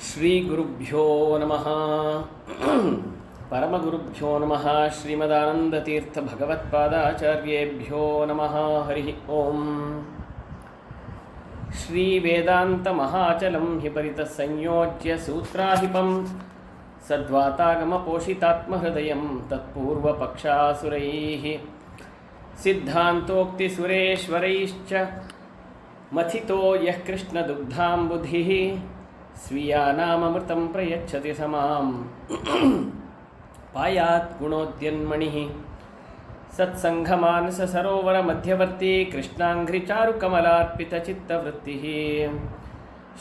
ಶ್ರೀ ಗುರುಭ್ಯೋ ನಮಃ. ಪರಮಗುರುಭ್ಯೋ ನಮಃ. ಶ್ರೀಮದಾನಂದತೀರ್ಥ ಭಗವತ್ಪಾದಾಚಾರ್ಯೇಭ್ಯೋ ನಮಃ. ಹರಿ ಓಂ. ಶ್ರೀ ವೇದಾಂತ ಮಹಾಚಲಂ ಹಿ ಪರಿತ ಸಂಯೋಜ್ಯ ಸೂತ್ರಾಹಿಪಂ ಸದ್ವಾತಾಗಮ ಪೋಷಿತಾತ್ಮಹೃದಯಂ ತತ್ಪೂರ್ವಪಕ್ಷಾಸುರೈಃ ಸಿದ್ಧಾಂತೋಕ್ತಿ ಸುರೇಶ್ವರೈಶ್ಚ ಮಥಿತೋ ಯಃ ಕೃಷ್ಣದುಗ್ಧಾಂಬುಧಿಃ ಸ್ವೀಯಾನಾಮೃತಂ ಪ್ರಯಚ್ಛತಿ ಸಮಾಂ ಪಾಯಾತ್ ಗುಣೋದ್ಯನ್ಮಣಿಃ ಸತ್ಸಂಘಮಾನಸ ಸರೋವರ ಮಧ್ಯವರ್ತಿ ಕೃಷ್ಣಾಂಘ್ರಿಚಾರುಕಮಲಾರ್ಪಿತಚಿತ್ತವೃತ್ತಿಃ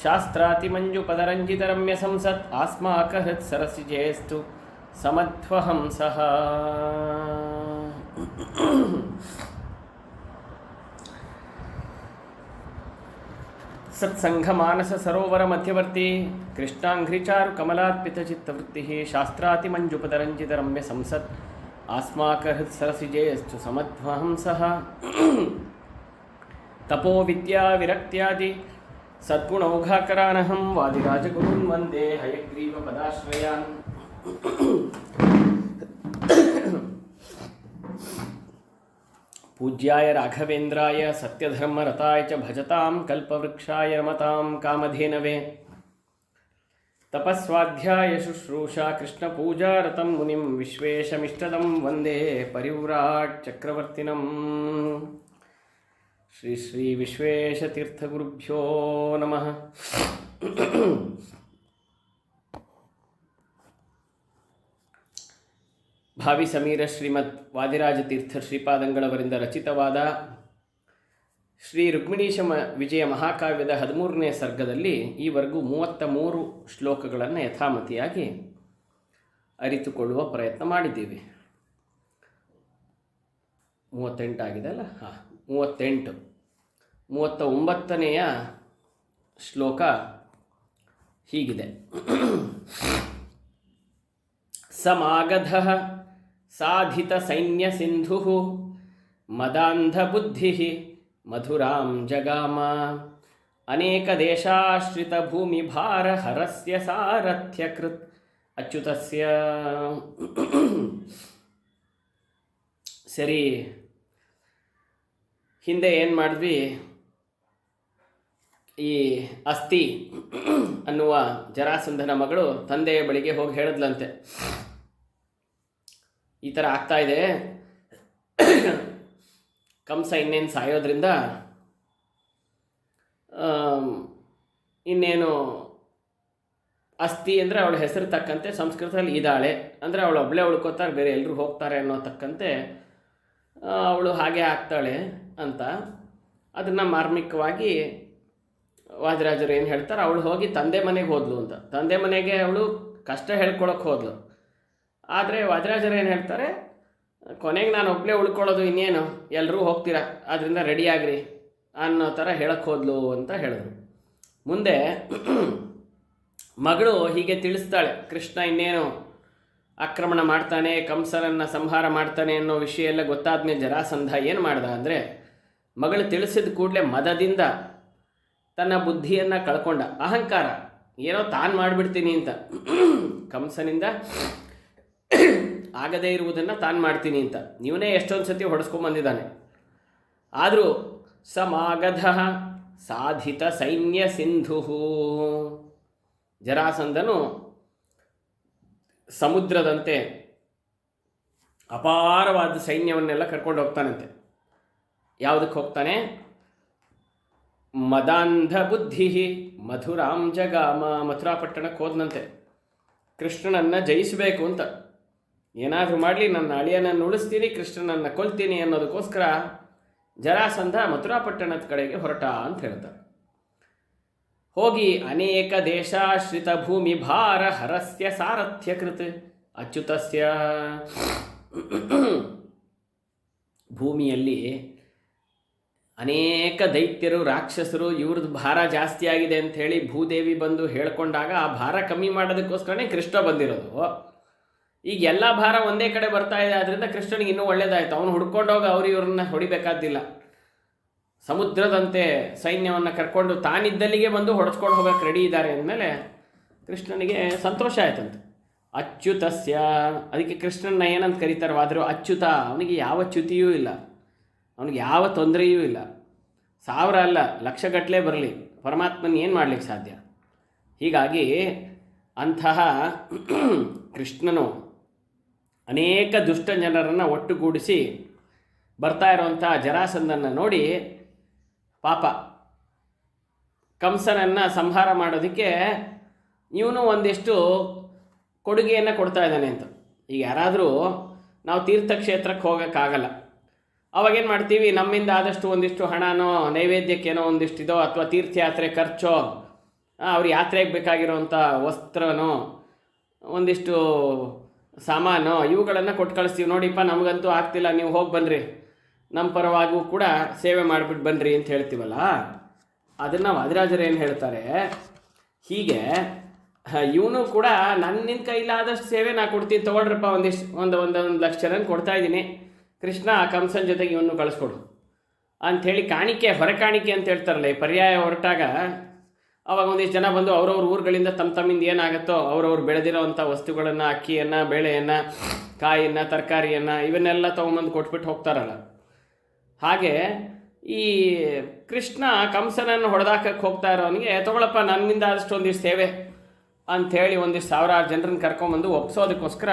ಶಾಸ್ತ್ರಾತಿಮಂಜುಪದರಂಜಿತರಮ್ಯ ಸಂಸತ್ ಆಸ್ಮಾಕಹೃತ್ ಸರಸಿಜೇಸ್ತು ಸಮಧ್ವಹಂಸಃ. ಸತ್ಸಂಘಮಾನಸ ಸರೋವರ ಮಧ್ಯವರ್ತಿ ಕೃಷ್ಣಾಂಘ್ರಿಚಾರು ಕಮಲಾತ್ಪಿತಚಿತ್ತವೃತ್ತಿ ಶಾಸ್ತ್ರಾತಿಮಂಜುಪದರಂಜಿತರಮ್ಯ ಸಂಸತ್ ಆಸ್ಮಾಕಹೃತ್ ಸರಸಿಜೇಸ್ತು ಸಮಧ್ವಹಂಸಃ. ತಪೋ ವಿದ್ಯಾ ವಿರಕ್ತ್ಯಾದಿ ಸದ್ಗುಣೌಘಾಕರಾನಹಂ ವಾದಿರಾಜಗುರುನ್ ವಂದೇ ಹಯಗ್ರೀವ ಪದಾಶ್ರಯಾನ್. ಪೂಜ್ಯಾಯ ರಾಘವೇಂದ್ರಾಯ ಸತ್ಯಧರ್ಮರತಾಯ ಚ ಭಜತಾಂ ಕಲ್ಪವೃಕ್ಷಾಯ ರಮತಾಂ ಕಾಮಧೇನವೇ. ತಪಸ್ವಾಧ್ಯಾಯ ಶುಶ್ರೂಷಾ ಕೃಷ್ಣಪೂಜಾರತಂ ಮುನಿಂ ವಿಶ್ವೇಶಮಿಷ್ಟದಂ ವಂದೇ ಪರಿವ್ರಾಟ್ ಚಕ್ರವರ್ತಿನಂ. ಶ್ರೀ ಶ್ರೀ ವಿಶ್ವೇಶತೀರ್ಥಗುರುಭ್ಯೋ ನಮಃ. ಭಾವಿ ಸಮೀರ ಶ್ರೀಮದ್ ವಾದಿರಾಜತೀರ್ಥ ಶ್ರೀಪಾದಂಗಳವರಿಂದ ರಚಿತವಾದ ಶ್ರೀ ರುಕ್ಮಿಣೀಶ ವಿಜಯ ಮಹಾಕಾವ್ಯದ 13ನೇ ಸರ್ಗದಲ್ಲಿ ಈವರೆಗೂ 33 ಶ್ಲೋಕಗಳನ್ನು ಯಥಾಮತಿಯಾಗಿ ಅರಿತುಕೊಳ್ಳುವ ಪ್ರಯತ್ನ ಮಾಡಿದ್ದೀವಿ. 38 ಆಗಿದೆ ಅಲ್ಲ? 38. 39ನೇಯ ಶ್ಲೋಕ ಹೀಗಿದೆ. ಸಮಾಗಧಃ ಸಾಧಿತ ಸೈನ್ಯ ಸಿಂಧು ಮದಾಂಧಬುದ್ಧಿ ಮಧುರಾಂ ಜಗಾಮ ಅನೇಕ ದೇಶಾಶ್ರಿತ ಭೂಮಿ ಭಾರ ಹರಸ್ಯ ಸಾರಥ್ಯಕೃತ್ ಅಚ್ಯುತಸ್ಯ. ಸರಿ, ಹಿಂದೆ ಏನು ಮಾಡಿದ್ವಿ? ಈ ಅಸ್ಥಿ ಅನ್ನುವ ಜರಾಸಂಧನ ಮಗಳು ತಂದೆಯ ಬಳಿಗೆ ಹೋಗಿ ಹೇಳಿದ್ಲಂತೆ, ಈ ಥರ ಆಗ್ತಾ ಇದೆ, ಕಂಸ ಇನ್ನೇನು ಸಾಯೋದ್ರಿಂದ ಇನ್ನೇನು ಅಸ್ಥಿ ಅಂದರೆ ಅವಳ ಹೆಸರು ತಕ್ಕಂತೆ ಸಂಸ್ಕೃತದಲ್ಲಿ ಇದ್ದಾಳೆ ಅಂದರೆ ಅವಳು ಒಬ್ಬಳೇ ಉಳ್ಕೋತಾರೆ, ಬೇರೆ ಎಲ್ಲರೂ ಹೋಗ್ತಾರೆ ಅನ್ನೋ ತಕ್ಕಂತೆ ಅವಳು ಹಾಗೆ ಆಗ್ತಾಳೆ ಅಂತ. ಅದನ್ನು ಮಾರ್ಮಿಕವಾಗಿ ವಾದಿರಾಜರು ಏನು ಹೇಳ್ತಾರೆ, ಅವಳು ಹೋಗಿ ತಂದೆ ಮನೆಗೆ ಹೋದ್ಲು ಅಂತ. ತಂದೆ ಮನೆಗೆ ಅವಳು ಕಷ್ಟ ಹೇಳ್ಕೊಳಕ್ಕೆ ಹೋದ್ಲು. ಆದರೆ ವಾದಿರಾಜರು ಏನು ಹೇಳ್ತಾರೆ, ಕೊನೆಗೆ ನಾನು ಒಬ್ಬಳೇ ಉಳ್ಕೊಳ್ಳೋದು, ಇನ್ನೇನು ಎಲ್ಲರೂ ಹೋಗ್ತೀರಾ, ಆದ್ದರಿಂದ ರೆಡಿ ಆಗ್ರಿ ಅನ್ನೋ ಥರ ಹೇಳಕ್ಕೆ ಹೋದ್ಲು ಅಂತ ಹೇಳಿದ್ರು. ಮುಂದೆ ಮಗಳು ಹೀಗೆ ತಿಳಿಸ್ತಾಳೆ, ಕೃಷ್ಣ ಇನ್ನೇನು ಆಕ್ರಮಣ ಮಾಡ್ತಾನೆ, ಕಂಸನನ್ನು ಸಂಹಾರ ಮಾಡ್ತಾನೆ ಅನ್ನೋ ವಿಷಯ ಎಲ್ಲ ಗೊತ್ತಾದ ಮೇಲೆ ಜರಾಸಂಧ ಏನು ಮಾಡ್ದ ಅಂದರೆ, ಮಗಳು ತಿಳಿಸಿದ ಕೂಡಲೇ ಮದದಿಂದ ತನ್ನ ಬುದ್ಧಿಯನ್ನು ಕಳ್ಕೊಂಡ. ಅಹಂಕಾರ, ಏನೋ ತಾನು ಮಾಡಿಬಿಡ್ತೀನಿ ಅಂತ, ಕಂಸನಿಂದ ಆಗದೇ ಇರುವುದನ್ನು ತಾನು ಮಾಡ್ತೀನಿ ಅಂತ ಇವನೇ ಎಷ್ಟೊಂದು ಸತಿ ಹೊಡೆಸ್ಕೊಂಬಂದಿದ್ದಾನೆ. ಆದರೂ ಸಮಾಗಧ ಸಾಧಿತ ಸೈನ್ಯ ಸಿಂಧು, ಜರಾಸಂಧನು ಸಮುದ್ರದಂತೆ ಅಪಾರವಾದ ಸೈನ್ಯವನ್ನೆಲ್ಲ ಕರ್ಕೊಂಡು ಹೋಗ್ತಾನಂತೆ. ಯಾವುದಕ್ಕೆ ಹೋಗ್ತಾನೆ? ಮದಾಂಧ ಬುದ್ಧಿ ಮಧುರಾಂ ಜಗಾಮ, ಮಥುರಾ ಪಟ್ಟಣಕ್ಕೆ ಹೋದನಂತೆ ಕೃಷ್ಣನನ್ನು ಜಯಿಸಬೇಕು ಅಂತ. ಏನಾದರೂ ಮಾಡಲಿ, ನನ್ನ ಅಳಿಯನನ್ನು ಉಳಿಸ್ತೀನಿ, ಕೃಷ್ಣನನ್ನು ಕೊಲ್ತೀನಿ ಅನ್ನೋದಕ್ಕೋಸ್ಕರ ಜರಾಸಂಧ ಮಥುರಾ ಪಟ್ಟಣದ ಕಡೆಗೆ ಹೊರಟ ಅಂತ ಹೇಳ್ತಾರೆ. ಹೋಗಿ ಅನೇಕ ದೇಶಾಶ್ರಿತ ಭೂಮಿ ಭಾರ ಹರಸ್ಯ ಸಾರಥ್ಯಕೃತ್ ಅಚ್ಯುತಸ್ಯ. ಭೂಮಿಯಲ್ಲಿ ಅನೇಕ ದೈತ್ಯರು, ರಾಕ್ಷಸರು, ಇವ್ರದ್ದು ಭಾರ ಜಾಸ್ತಿ ಆಗಿದೆ ಅಂಥೇಳಿ ಭೂದೇವಿ ಬಂದು ಹೇಳ್ಕೊಂಡಾಗ ಆ ಭಾರ ಕಮ್ಮಿ ಮಾಡೋದಕ್ಕೋಸ್ಕರನೇ ಕೃಷ್ಣ ಬಂದಿರೋದು. ಈಗ ಎಲ್ಲ ಭಾರ ಒಂದೇ ಕಡೆ ಬರ್ತಾ ಇದೆ, ಆದ್ದರಿಂದ ಕೃಷ್ಣನಿಗೆ ಇನ್ನೂ ಒಳ್ಳೆಯದಾಯಿತು. ಅವನು ಹುಡ್ಕೊಂಡೋಗಿ ಇವ್ರನ್ನ ಹೊಡಿಬೇಕಾದ್ದಿಲ್ಲ. ಸಮುದ್ರದಂತೆ ಸೈನ್ಯವನ್ನು ಕರ್ಕೊಂಡು ತಾನಿದ್ದಲ್ಲಿಗೆ ಬಂದು ಹೊಡೆಸ್ಕೊಂಡು ಹೋಗೋಕ್ಕೆ ರೆಡಿ ಇದ್ದಾರೆ ಅಂದಮೇಲೆ ಕೃಷ್ಣನಿಗೆ ಸಂತೋಷ ಆಯ್ತಂತೆ. ಅಚ್ಯುತಸ್ಯ, ಅದಕ್ಕೆ ಕೃಷ್ಣನ ಏನಂತ ಕರೀತಾರೆ ಆದರೂ ಅಚ್ಯುತ, ಅವನಿಗೆ ಯಾವ ಚ್ಯುತಿಯೂ ಇಲ್ಲ, ಅವನಿಗೆ ಯಾವ ತೊಂದರೆಯೂ ಇಲ್ಲ. 1000 ಅಲ್ಲ, ಲಕ್ಷಗಟ್ಟಲೆ ಬರಲಿ, ಪರಮಾತ್ಮನ ಏನು ಮಾಡಲಿಕ್ಕೆ ಸಾಧ್ಯ? ಹೀಗಾಗಿ ಅಂತಹ ಕೃಷ್ಣನು ಅನೇಕ ದುಷ್ಟ ಜನರನ್ನು ಒಟ್ಟುಗೂಡಿಸಿ ಬರ್ತಾ ಇರುವಂಥ ಜರಾಸಂಧನ ನೋಡಿ ಪಾಪ ಕಂಸನನ್ನು ಸಂಹಾರ ಮಾಡೋದಕ್ಕೆ ಇವನು ಒಂದಿಷ್ಟು ಕೊಡುಗೆಯನ್ನು ಕೊಡ್ತಾ ಇದ್ದಾನೆ ಅಂತ. ಈಗ ಯಾರಾದರೂ ನಾವು ತೀರ್ಥಕ್ಷೇತ್ರಕ್ಕೆ ಹೋಗೋಕ್ಕಾಗಲ್ಲ, ಅವಾಗೇನು ಮಾಡ್ತೀವಿ, ನಮ್ಮಿಂದ ಆದಷ್ಟು ಒಂದಿಷ್ಟು ಹಣನೋ ನೈವೇದ್ಯಕ್ಕೇನೋ ಒಂದಿಷ್ಟಿದೋ ಅಥವಾ ತೀರ್ಥಯಾತ್ರೆ ಖರ್ಚೋ ಅವ್ರ ಯಾತ್ರೆಗೆ ಬೇಕಾಗಿರೋವಂಥ ವಸ್ತ್ರನೋ ಒಂದಿಷ್ಟು ಸಾಮಾನು ಇವುಗಳನ್ನು ಕೊಟ್ಟು ಕಳಿಸ್ತೀವಿ. ನೋಡಿಪ್ಪ ನಮಗಂತೂ ಆಗ್ತಿಲ್ಲ, ನೀವು ಹೋಗಿ ಬನ್ನಿರಿ, ನಮ್ಮ ಪರವಾಗೂ ಕೂಡ ಸೇವೆ ಮಾಡಿಬಿಟ್ಟು ಬನ್ನಿರಿ ಅಂತ ಹೇಳ್ತೀವಲ್ಲ. ಅದನ್ನು ವಾದಿರಾಜರು ಏನು ಹೇಳ್ತಾರೆ, ಹೀಗೆ ಇವನು ಕೂಡ ನಿನ್ನ ಕೈಲಾದಷ್ಟು ಸೇವೆ ನಾ ಕೊಡ್ತೀನಿ, ತೊಗೊಳ್ರಪ್ಪ, ಒಂದು ಲಕ್ಷ ಜನ ಕೊಡ್ತಾ ಇದ್ದೀನಿ, ಕೃಷ್ಣ ಕಂಸನ ಜೊತೆಗೆ ಇವನು ಕಳಿಸ್ಕೊಡು ಅಂಥೇಳಿ ಕಾಣಿಕೆ, ಹೊರ ಕಾಣಿಕೆ ಅಂತ ಹೇಳ್ತಾರಲ್ಲ, ಈ ಪರ್ಯಾಯ ಹೊರಟಾಗ ಅವಾಗ ಒಂದಿಷ್ಟು ಜನ ಬಂದು ಅವ್ರವ್ರ ಊರುಗಳಿಂದ ತಮ್ಮಿಂದ ಏನಾಗುತ್ತೋ ಅವ್ರವ್ರು ಬೆಳೆದಿರೋವಂಥ ವಸ್ತುಗಳನ್ನು, ಅಕ್ಕಿಯನ್ನು, ಬೇಳೆಯನ್ನು, ಕಾಯಿಯನ್ನು, ತರಕಾರಿಯನ್ನು ಇವನ್ನೆಲ್ಲ ತೊಗೊಂಬಂದು ಕೊಟ್ಬಿಟ್ಟು ಹೋಗ್ತಾರಲ್ಲ. ಹಾಗೆ ಈ ಕೃಷ್ಣ ಕಂಸನನ್ನು ಹೊಡೆದಾಕಕ್ಕೆ ಹೋಗ್ತಾ ಇರೋನಿಗೆ, ತೊಗೊಳಪ್ಪ ನನ್ನಿಂದ ಆದಷ್ಟು ಒಂದಿಷ್ಟು ಸೇವೆ ಅಂಥೇಳಿ ಒಂದಿಷ್ಟು 1000 ಜನರನ್ನ ಕರ್ಕೊಂಬಂದು ಒಪ್ಸೋದಕ್ಕೋಸ್ಕರ,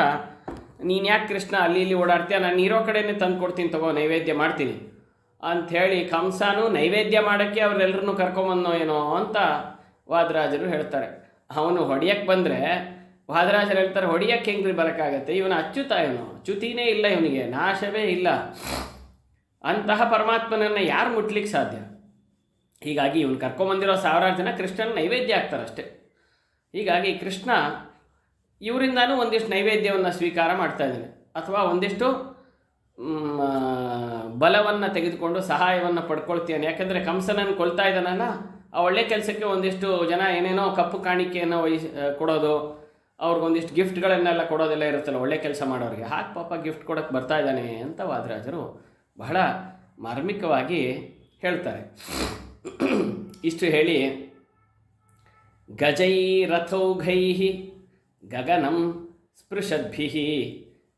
ನೀನು ಯಾಕೆ ಕೃಷ್ಣ ಅಲ್ಲಿ ಇಲ್ಲಿ ಓಡಾಡ್ತೀಯ, ನಾನು ಇರೋ ಕಡೆಯೇ ತಂದು ಕೊಡ್ತೀನಿ, ತಗೋ ನೈವೇದ್ಯ ಮಾಡ್ತೀನಿ ಅಂಥೇಳಿ ಕಂಸನೂ ನೈವೇದ್ಯ ಮಾಡೋಕ್ಕೆ ಅವರೆಲ್ಲರನ್ನೂ ಕರ್ಕೊಂಬಂದೋ ಏನೋ ಅಂತ ವಾದರಾಜರು ಹೇಳ್ತಾರೆ. ಅವನು ಹೊಡೆಯಕ್ಕೆ ಬಂದರೆ ವಾದರಾಜರು ಹೇಳ್ತಾರೆ, ಹೊಡೆಯಕ್ಕೆ ಹೆಂಗ್ರಿ ಬರೋಕ್ಕಾಗತ್ತೆ, ಇವನು ಅಚ್ಯುತ, ಇವನು ಚ್ಯುತಿನೇ ಇಲ್ಲ, ಇವನಿಗೆ ನಾಶವೇ ಇಲ್ಲ, ಅಂತಹ ಪರಮಾತ್ಮನನ್ನು ಯಾರು ಮುಟ್ಲಿಕ್ಕೆ ಸಾಧ್ಯ? ಹೀಗಾಗಿ ಇವನು ಕರ್ಕೊಂಬಂದಿರೋ 1000 ಜನ ಕೃಷ್ಣನ ನೈವೇದ್ಯ ಆಗ್ತಾರೆ ಅಷ್ಟೇ. ಹೀಗಾಗಿ ಕೃಷ್ಣ ಇವರಿಂದನೂ ಒಂದಿಷ್ಟು ನೈವೇದ್ಯವನ್ನು ಸ್ವೀಕಾರ ಮಾಡ್ತಾ ಇದ್ದಾನೆ, ಅಥವಾ ಒಂದಿಷ್ಟು ಬಲವನ್ನು ತೆಗೆದುಕೊಂಡು ಸಹಾಯವನ್ನು ಪಡ್ಕೊಳ್ತೀಯಾನೆ. ಯಾಕೆಂದರೆ ಕಂಸನನ್ನು ಕೊಲ್ತಾ ಇದ್ದಾನಲ್ಲ, ಆ ಒಳ್ಳೆ ಕೆಲಸಕ್ಕೆ ಒಂದಿಷ್ಟು ಜನ ಏನೇನೋ ಕಪ್ಪು ಕಾಣಿಕೆಯನ್ನು ಕೊಡೋದು, ಅವ್ರಿಗೊಂದಿಷ್ಟು ಗಿಫ್ಟ್ಗಳನ್ನೆಲ್ಲ ಕೊಡೋದೆಲ್ಲ ಇರುತ್ತಲ್ಲ ಒಳ್ಳೆ ಕೆಲಸ ಮಾಡೋರಿಗೆ, ಹಾಗೆ ಪಾಪ ಗಿಫ್ಟ್ ಕೊಡೋಕ್ಕೆ ಬರ್ತಾ ಇದ್ದಾನೆ ಅಂತ ವಾದರಾಜರು ಬಹಳ ಮಾರ್ಮಿಕವಾಗಿ ಹೇಳ್ತಾರೆ. ಇಷ್ಟು ಹೇಳಿ, ಗಜೈರಥೌಘೈ ಗಗನಂ ಸ್ಪೃಶದ್ಭಿಃ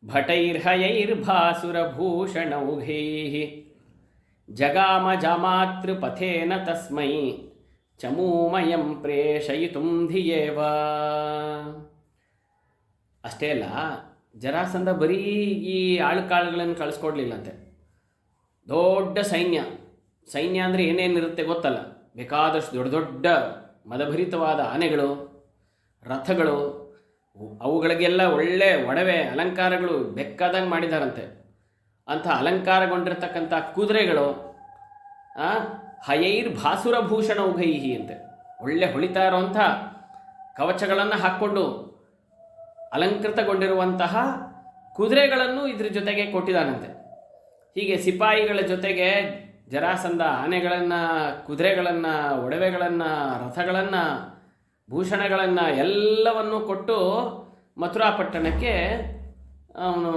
ಭಟೈರ್ಹಯೈರ್ಭಾಸುರಭೂಷಣೌಘೈ ಜಗಾಮ ಜಾಮಾತೃಪಥೇನ ತಸ್ಮೈ ಚಮೂಮಯಂ ಪ್ರೇಷಯಿತುಂ ಧಿಯೇವ. ಅಷ್ಟೇ ಅಲ್ಲ, ಜರಾಸಂಧ ಬರೀ ಈ ಆಳುಕಾಳುಗಳನ್ನು ಕಳಿಸ್ಕೊಡ್ಲಿಲ್ಲಂತೆ, ದೊಡ್ಡ ಸೈನ್ಯ ಅಂದರೆ ಏನೇನಿರುತ್ತೆ ಗೊತ್ತಲ್ಲ, ಬೇಕಾದಷ್ಟು ದೊಡ್ಡ ದೊಡ್ಡ ಮದಭರಿತವಾದ ಆನೆಗಳು, ರಥಗಳು, ಅವುಗಳಿಗೆಲ್ಲ ಒಳ್ಳೆ ಒಡವೆ ಅಲಂಕಾರಗಳು ಬೇಕಾದಂಗೆ ಮಾಡಿದಾರಂತೆ. ಅಂಥ ಅಲಂಕಾರಗೊಂಡಿರ್ತಕ್ಕಂಥ ಕುದುರೆಗಳು, ಹಯೈರ್ಭಾಸುರಭೂಷಣ ಉಘೈಹಿ ಅಂತೆ, ಒಳ್ಳೆ ಹೊಳಿತಾ ಇರುವಂಥ ಕವಚಗಳನ್ನು ಹಾಕ್ಕೊಂಡು ಅಲಂಕೃತಗೊಂಡಿರುವಂತಹ ಕುದುರೆಗಳನ್ನು ಇದ್ರ ಜೊತೆಗೆ ಕೊಟ್ಟಿದ್ದಾನಂತೆ. ಹೀಗೆ ಸಿಪಾಯಿಗಳ ಜೊತೆಗೆ ಜರಾಸಂಧ ಆನೆಗಳನ್ನು, ಕುದುರೆಗಳನ್ನು, ಒಡವೆಗಳನ್ನು, ರಥಗಳನ್ನು, ಭೂಷಣಗಳನ್ನು ಎಲ್ಲವನ್ನೂ ಕೊಟ್ಟು ಮಥುರಾ ಪಟ್ಟಣಕ್ಕೆ ಅವನು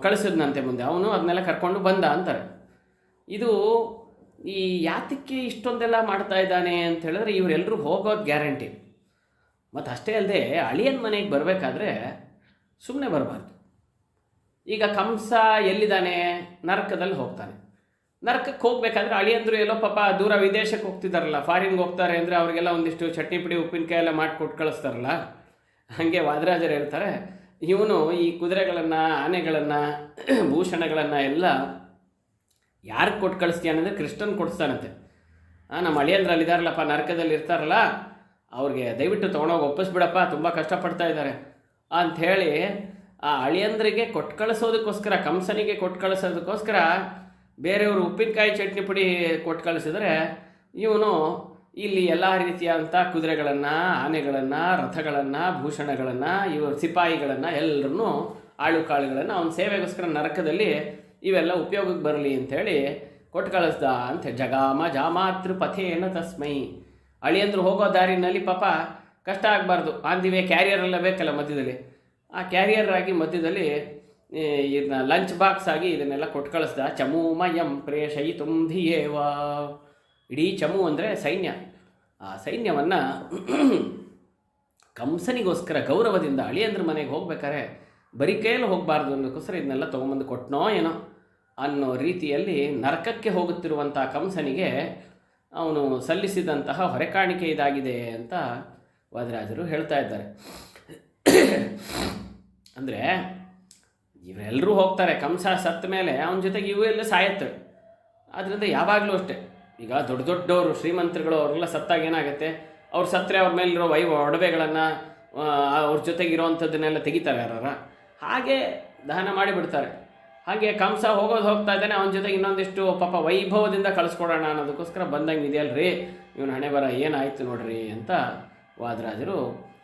ಕಳಿಸಿದ್ನಂತೆ. ಮುಂದೆ ಅವನು ಅದನ್ನೆಲ್ಲ ಕರ್ಕೊಂಡು ಬಂದ ಅಂತಾರೆ. ಇದು ಈ ಯಾತಕ್ಕೆ ಇಷ್ಟೊಂದೆಲ್ಲ ಮಾಡ್ತಾ ಇದ್ದಾನೆ ಅಂತ ಹೇಳಿದ್ರೆ, ಇವರೆಲ್ಲರೂ ಹೋಗೋದು ಗ್ಯಾರಂಟಿ. ಮತ್ತು ಅಷ್ಟೇ ಅಲ್ಲದೆ ಅಳಿಯನ ಮನೆಗೆ ಬರಬೇಕಾದ್ರೆ ಸುಮ್ಮನೆ ಬರಬಾರ್ದು. ಈಗ ಕಂಸ ಎಲ್ಲಿದ್ದಾನೆ? ನರಕದಲ್ಲಿ ಹೋಗ್ತಾನೆ. ನರಕಕ್ಕೆ ಹೋಗಬೇಕಾದ್ರೆ ಅಳಿಯಂದರು ಎಲ್ಲೋ ಪಾಪ ದೂರ ವಿದೇಶಕ್ಕೆ ಹೋಗ್ತಿದ್ದಾರಲ್ಲ, ಫಾರಿನ್ಗೆ ಹೋಗ್ತಾರೆ ಅಂದರೆ ಅವರಿಗೆಲ್ಲ ಒಂದಿಷ್ಟು ಚಟ್ನಿ ಪುಡಿ ಉಪ್ಪಿನಕಾಯಿ ಎಲ್ಲ ಮಾಡಿಕೊಟ್ಟು ಕಳಿಸ್ತಾರಲ್ಲ. ಹಾಗೆ ವಾದರಾಜರು ಹೇಳ್ತಾರೆ, ಇವನು ಈ ಕುದುರೆಗಳನ್ನು, ಆನೆಗಳನ್ನು, ಭೂಷಣಗಳನ್ನು ಎಲ್ಲ ಯಾರಿಗೆ ಕೊಟ್ಟು ಕಳಿಸ್ತೀಯ ಅಂದರೆ ಕೃಷ್ಣನ್ ಕೊಡಿಸ್ತಾನಂತೆ. ನಮ್ಮ ಅಳಿಯಂದ್ರಲ್ಲಿ ಇದ್ದಾರಲ್ಲಪ್ಪ, ನರಕದಲ್ಲಿ ಇರ್ತಾರಲ್ಲ, ಅವ್ರಿಗೆ ದಯವಿಟ್ಟು ತೊಗೊಂಡೋಗಿ ಒಪ್ಪಿಸ್ಬಿಡಪ್ಪ, ತುಂಬ ಕಷ್ಟಪಡ್ತಾ ಇದ್ದಾರೆ ಅಂಥೇಳಿ ಆ ಅಳಿಯಂದ್ರಿಗೆ ಕೊಟ್ಟು ಕಳಿಸೋದಕ್ಕೋಸ್ಕರ, ಕಂಸನಿಗೆ ಕೊಟ್ಟು ಕಳಿಸೋದಕ್ಕೋಸ್ಕರ ಬೇರೆಯವರು ಉಪ್ಪಿನಕಾಯಿ ಚಟ್ನಿ ಪುಡಿ ಕೊಟ್ಟು ಕಳಿಸಿದರೆ, ಇವನು ಇಲ್ಲಿ ಎಲ್ಲ ರೀತಿಯಾದಂಥ ಕುದುರೆಗಳನ್ನು, ಆನೆಗಳನ್ನು, ರಥಗಳನ್ನು, ಭೂಷಣಗಳನ್ನು, ಇವರು ಸಿಪಾಯಿಗಳನ್ನು ಎಲ್ಲರನ್ನೂ, ಆಳುಕಾಳುಗಳನ್ನು ಅವನ ಸೇವೆಗೋಸ್ಕರ ನರಕದಲ್ಲಿ ಇವೆಲ್ಲ ಉಪಯೋಗಕ್ಕೆ ಬರಲಿ ಅಂಥೇಳಿ ಕೊಟ್ಟು ಕಳಿಸ್ದ ಅಂತ. ಜಗಾಮ ಜಾಮಾತೃ ಪಥೇನ ತಸ್ಮೈ. ಅಳಿಯಂದ್ರು ಹೋಗೋ ದಾರಿನಲ್ಲಿ ಪಾಪ ಕಷ್ಟ ಆಗಬಾರ್ದು, ಆನ್ ದಿ ವೇ ಕ್ಯಾರಿಯರೆಲ್ಲ ಬೇಕಲ್ಲ ಮಧ್ಯದಲ್ಲಿ, ಆ ಕ್ಯಾರಿಯರ್ ಆಗಿ ಮಧ್ಯದಲ್ಲಿ ಇದನ್ನ ಲಂಚ್ ಬಾಕ್ಸ್ ಆಗಿ ಇದನ್ನೆಲ್ಲ ಕೊಟ್ಟು ಕಳಿಸ್ದ. ಚಮೂಮಯಂ ಪ್ರೇಷಯಿತುಂ ಧಿಯೇವ. ಇಡೀ ಚಮು ಅಂದರೆ ಸೈನ್ಯ. ಆ ಸೈನ್ಯವನ್ನು ಕಂಸನಿಗೋಸ್ಕರ ಗೌರವದಿಂದ ಅಳಿಯಂದ್ರ ಮನೆಗೆ ಹೋಗ್ಬೇಕಾದ್ರೆ ಬರೀ ಕೈಯಲ್ಲಿ ಹೋಗಬಾರ್ದು ಅನ್ನೋಕ್ಕೋಸ್ಕರ ಇದನ್ನೆಲ್ಲ ತೊಗೊಂಬಂದು ಕೊಟ್ಟನೋ ಏನೋ ಅನ್ನೋ ರೀತಿಯಲ್ಲಿ ನರಕಕ್ಕೆ ಹೋಗುತ್ತಿರುವಂಥ ಕಂಸನಿಗೆ ಅವನು ಸಲ್ಲಿಸಿದಂತಹ ಹೊರೆಕಾಣಿಕೆ ಇದಾಗಿದೆ ಅಂತ ವಾದಿರಾಜರು ಹೇಳ್ತಾ ಇದ್ದಾರೆ. ಅಂದರೆ ಇವರೆಲ್ಲರೂ ಹೋಗ್ತಾರೆ, ಕಂಸ ಸತ್ತ ಮೇಲೆ ಅವನ ಜೊತೆಗೆ ಇವು ಎಲ್ಲ ಸಾಯತ್ತವೆ. ಆದ್ದರಿಂದ ಯಾವಾಗಲೂ ಅಷ್ಟೇ, ಈಗ ದೊಡ್ಡ ದೊಡ್ಡವರು ಶ್ರೀಮಂತರುಗಳು ಅವರೆಲ್ಲ ಸತ್ತಾಗ ಏನಾಗುತ್ತೆ, ಅವ್ರು ಸತ್ತರೆ ಅವ್ರ ಮೇಲಿರೋ ಒಡವೆಗಳನ್ನು ಅವ್ರ ಜೊತೆಗೆ ಇರೋವಂಥದ್ದನ್ನೆಲ್ಲ ತೆಗಿತಾರೆ ಯಾರ, ಹಾಗೆ ದಹನ ಮಾಡಿಬಿಡ್ತಾರೆ. ಹಾಗೆ ಕಂಸ ಹೋಗ್ತಾ ಇದ್ದಾನೆ, ಅವನ ಜೊತೆಗೆ ಇನ್ನೊಂದಿಷ್ಟು ಪಾಪ ವೈಭವದಿಂದ ಕಳಿಸ್ಕೊಡೋಣ ಅನ್ನೋದಕ್ಕೋಸ್ಕರ ಬಂದಂಗೆ ಇದೆಯಲ್ರಿ ಇವನು ಹಣೆ ಬರ ಏನಾಯಿತು ನೋಡ್ರಿ ಅಂತ ವಾದರಾಜರು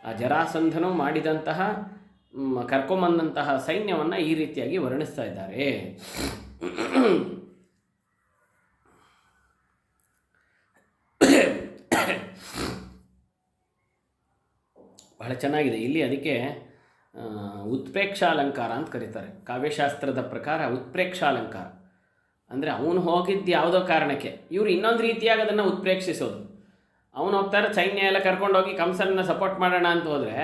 ಆ ಜರಾಸಂಧನು ಮಾಡಿದಂತಹ ಕರ್ಕೊಂಬಂದಂತಹ ಸೈನ್ಯವನ್ನು ಈ ರೀತಿಯಾಗಿ ವರ್ಣಿಸ್ತಾ ಇದ್ದಾರೆ. ಬಹಳ ಚೆನ್ನಾಗಿದೆ ಇಲ್ಲಿ. ಅದಕ್ಕೆ ಉತ್ಪ್ರೇಕ್ಷಾಲಂಕಾರ ಅಂತ ಕರೀತಾರೆ. ಕಾವ್ಯಶಾಸ್ತ್ರದ ಪ್ರಕಾರ ಉತ್ಪ್ರೇಕ್ಷಾಲಂಕಾರ ಅಂದರೆ ಅವನು ಹೋಗಿದ್ದು ಯಾವುದೋ ಕಾರಣಕ್ಕೆ, ಇವರು ಇನ್ನೊಂದು ರೀತಿಯಾಗಿ ಅದನ್ನು ಉತ್ಪ್ರೇಕ್ಷಿಸೋದು. ಅವನು ಹೋಗ್ತಾರೆ, ಸೈನ್ಯ ಎಲ್ಲ ಕರ್ಕೊಂಡೋಗಿ ಕಂಸನ್ನ ಸಪೋರ್ಟ್ ಮಾಡೋಣ ಅಂತ ಹೋದರೆ,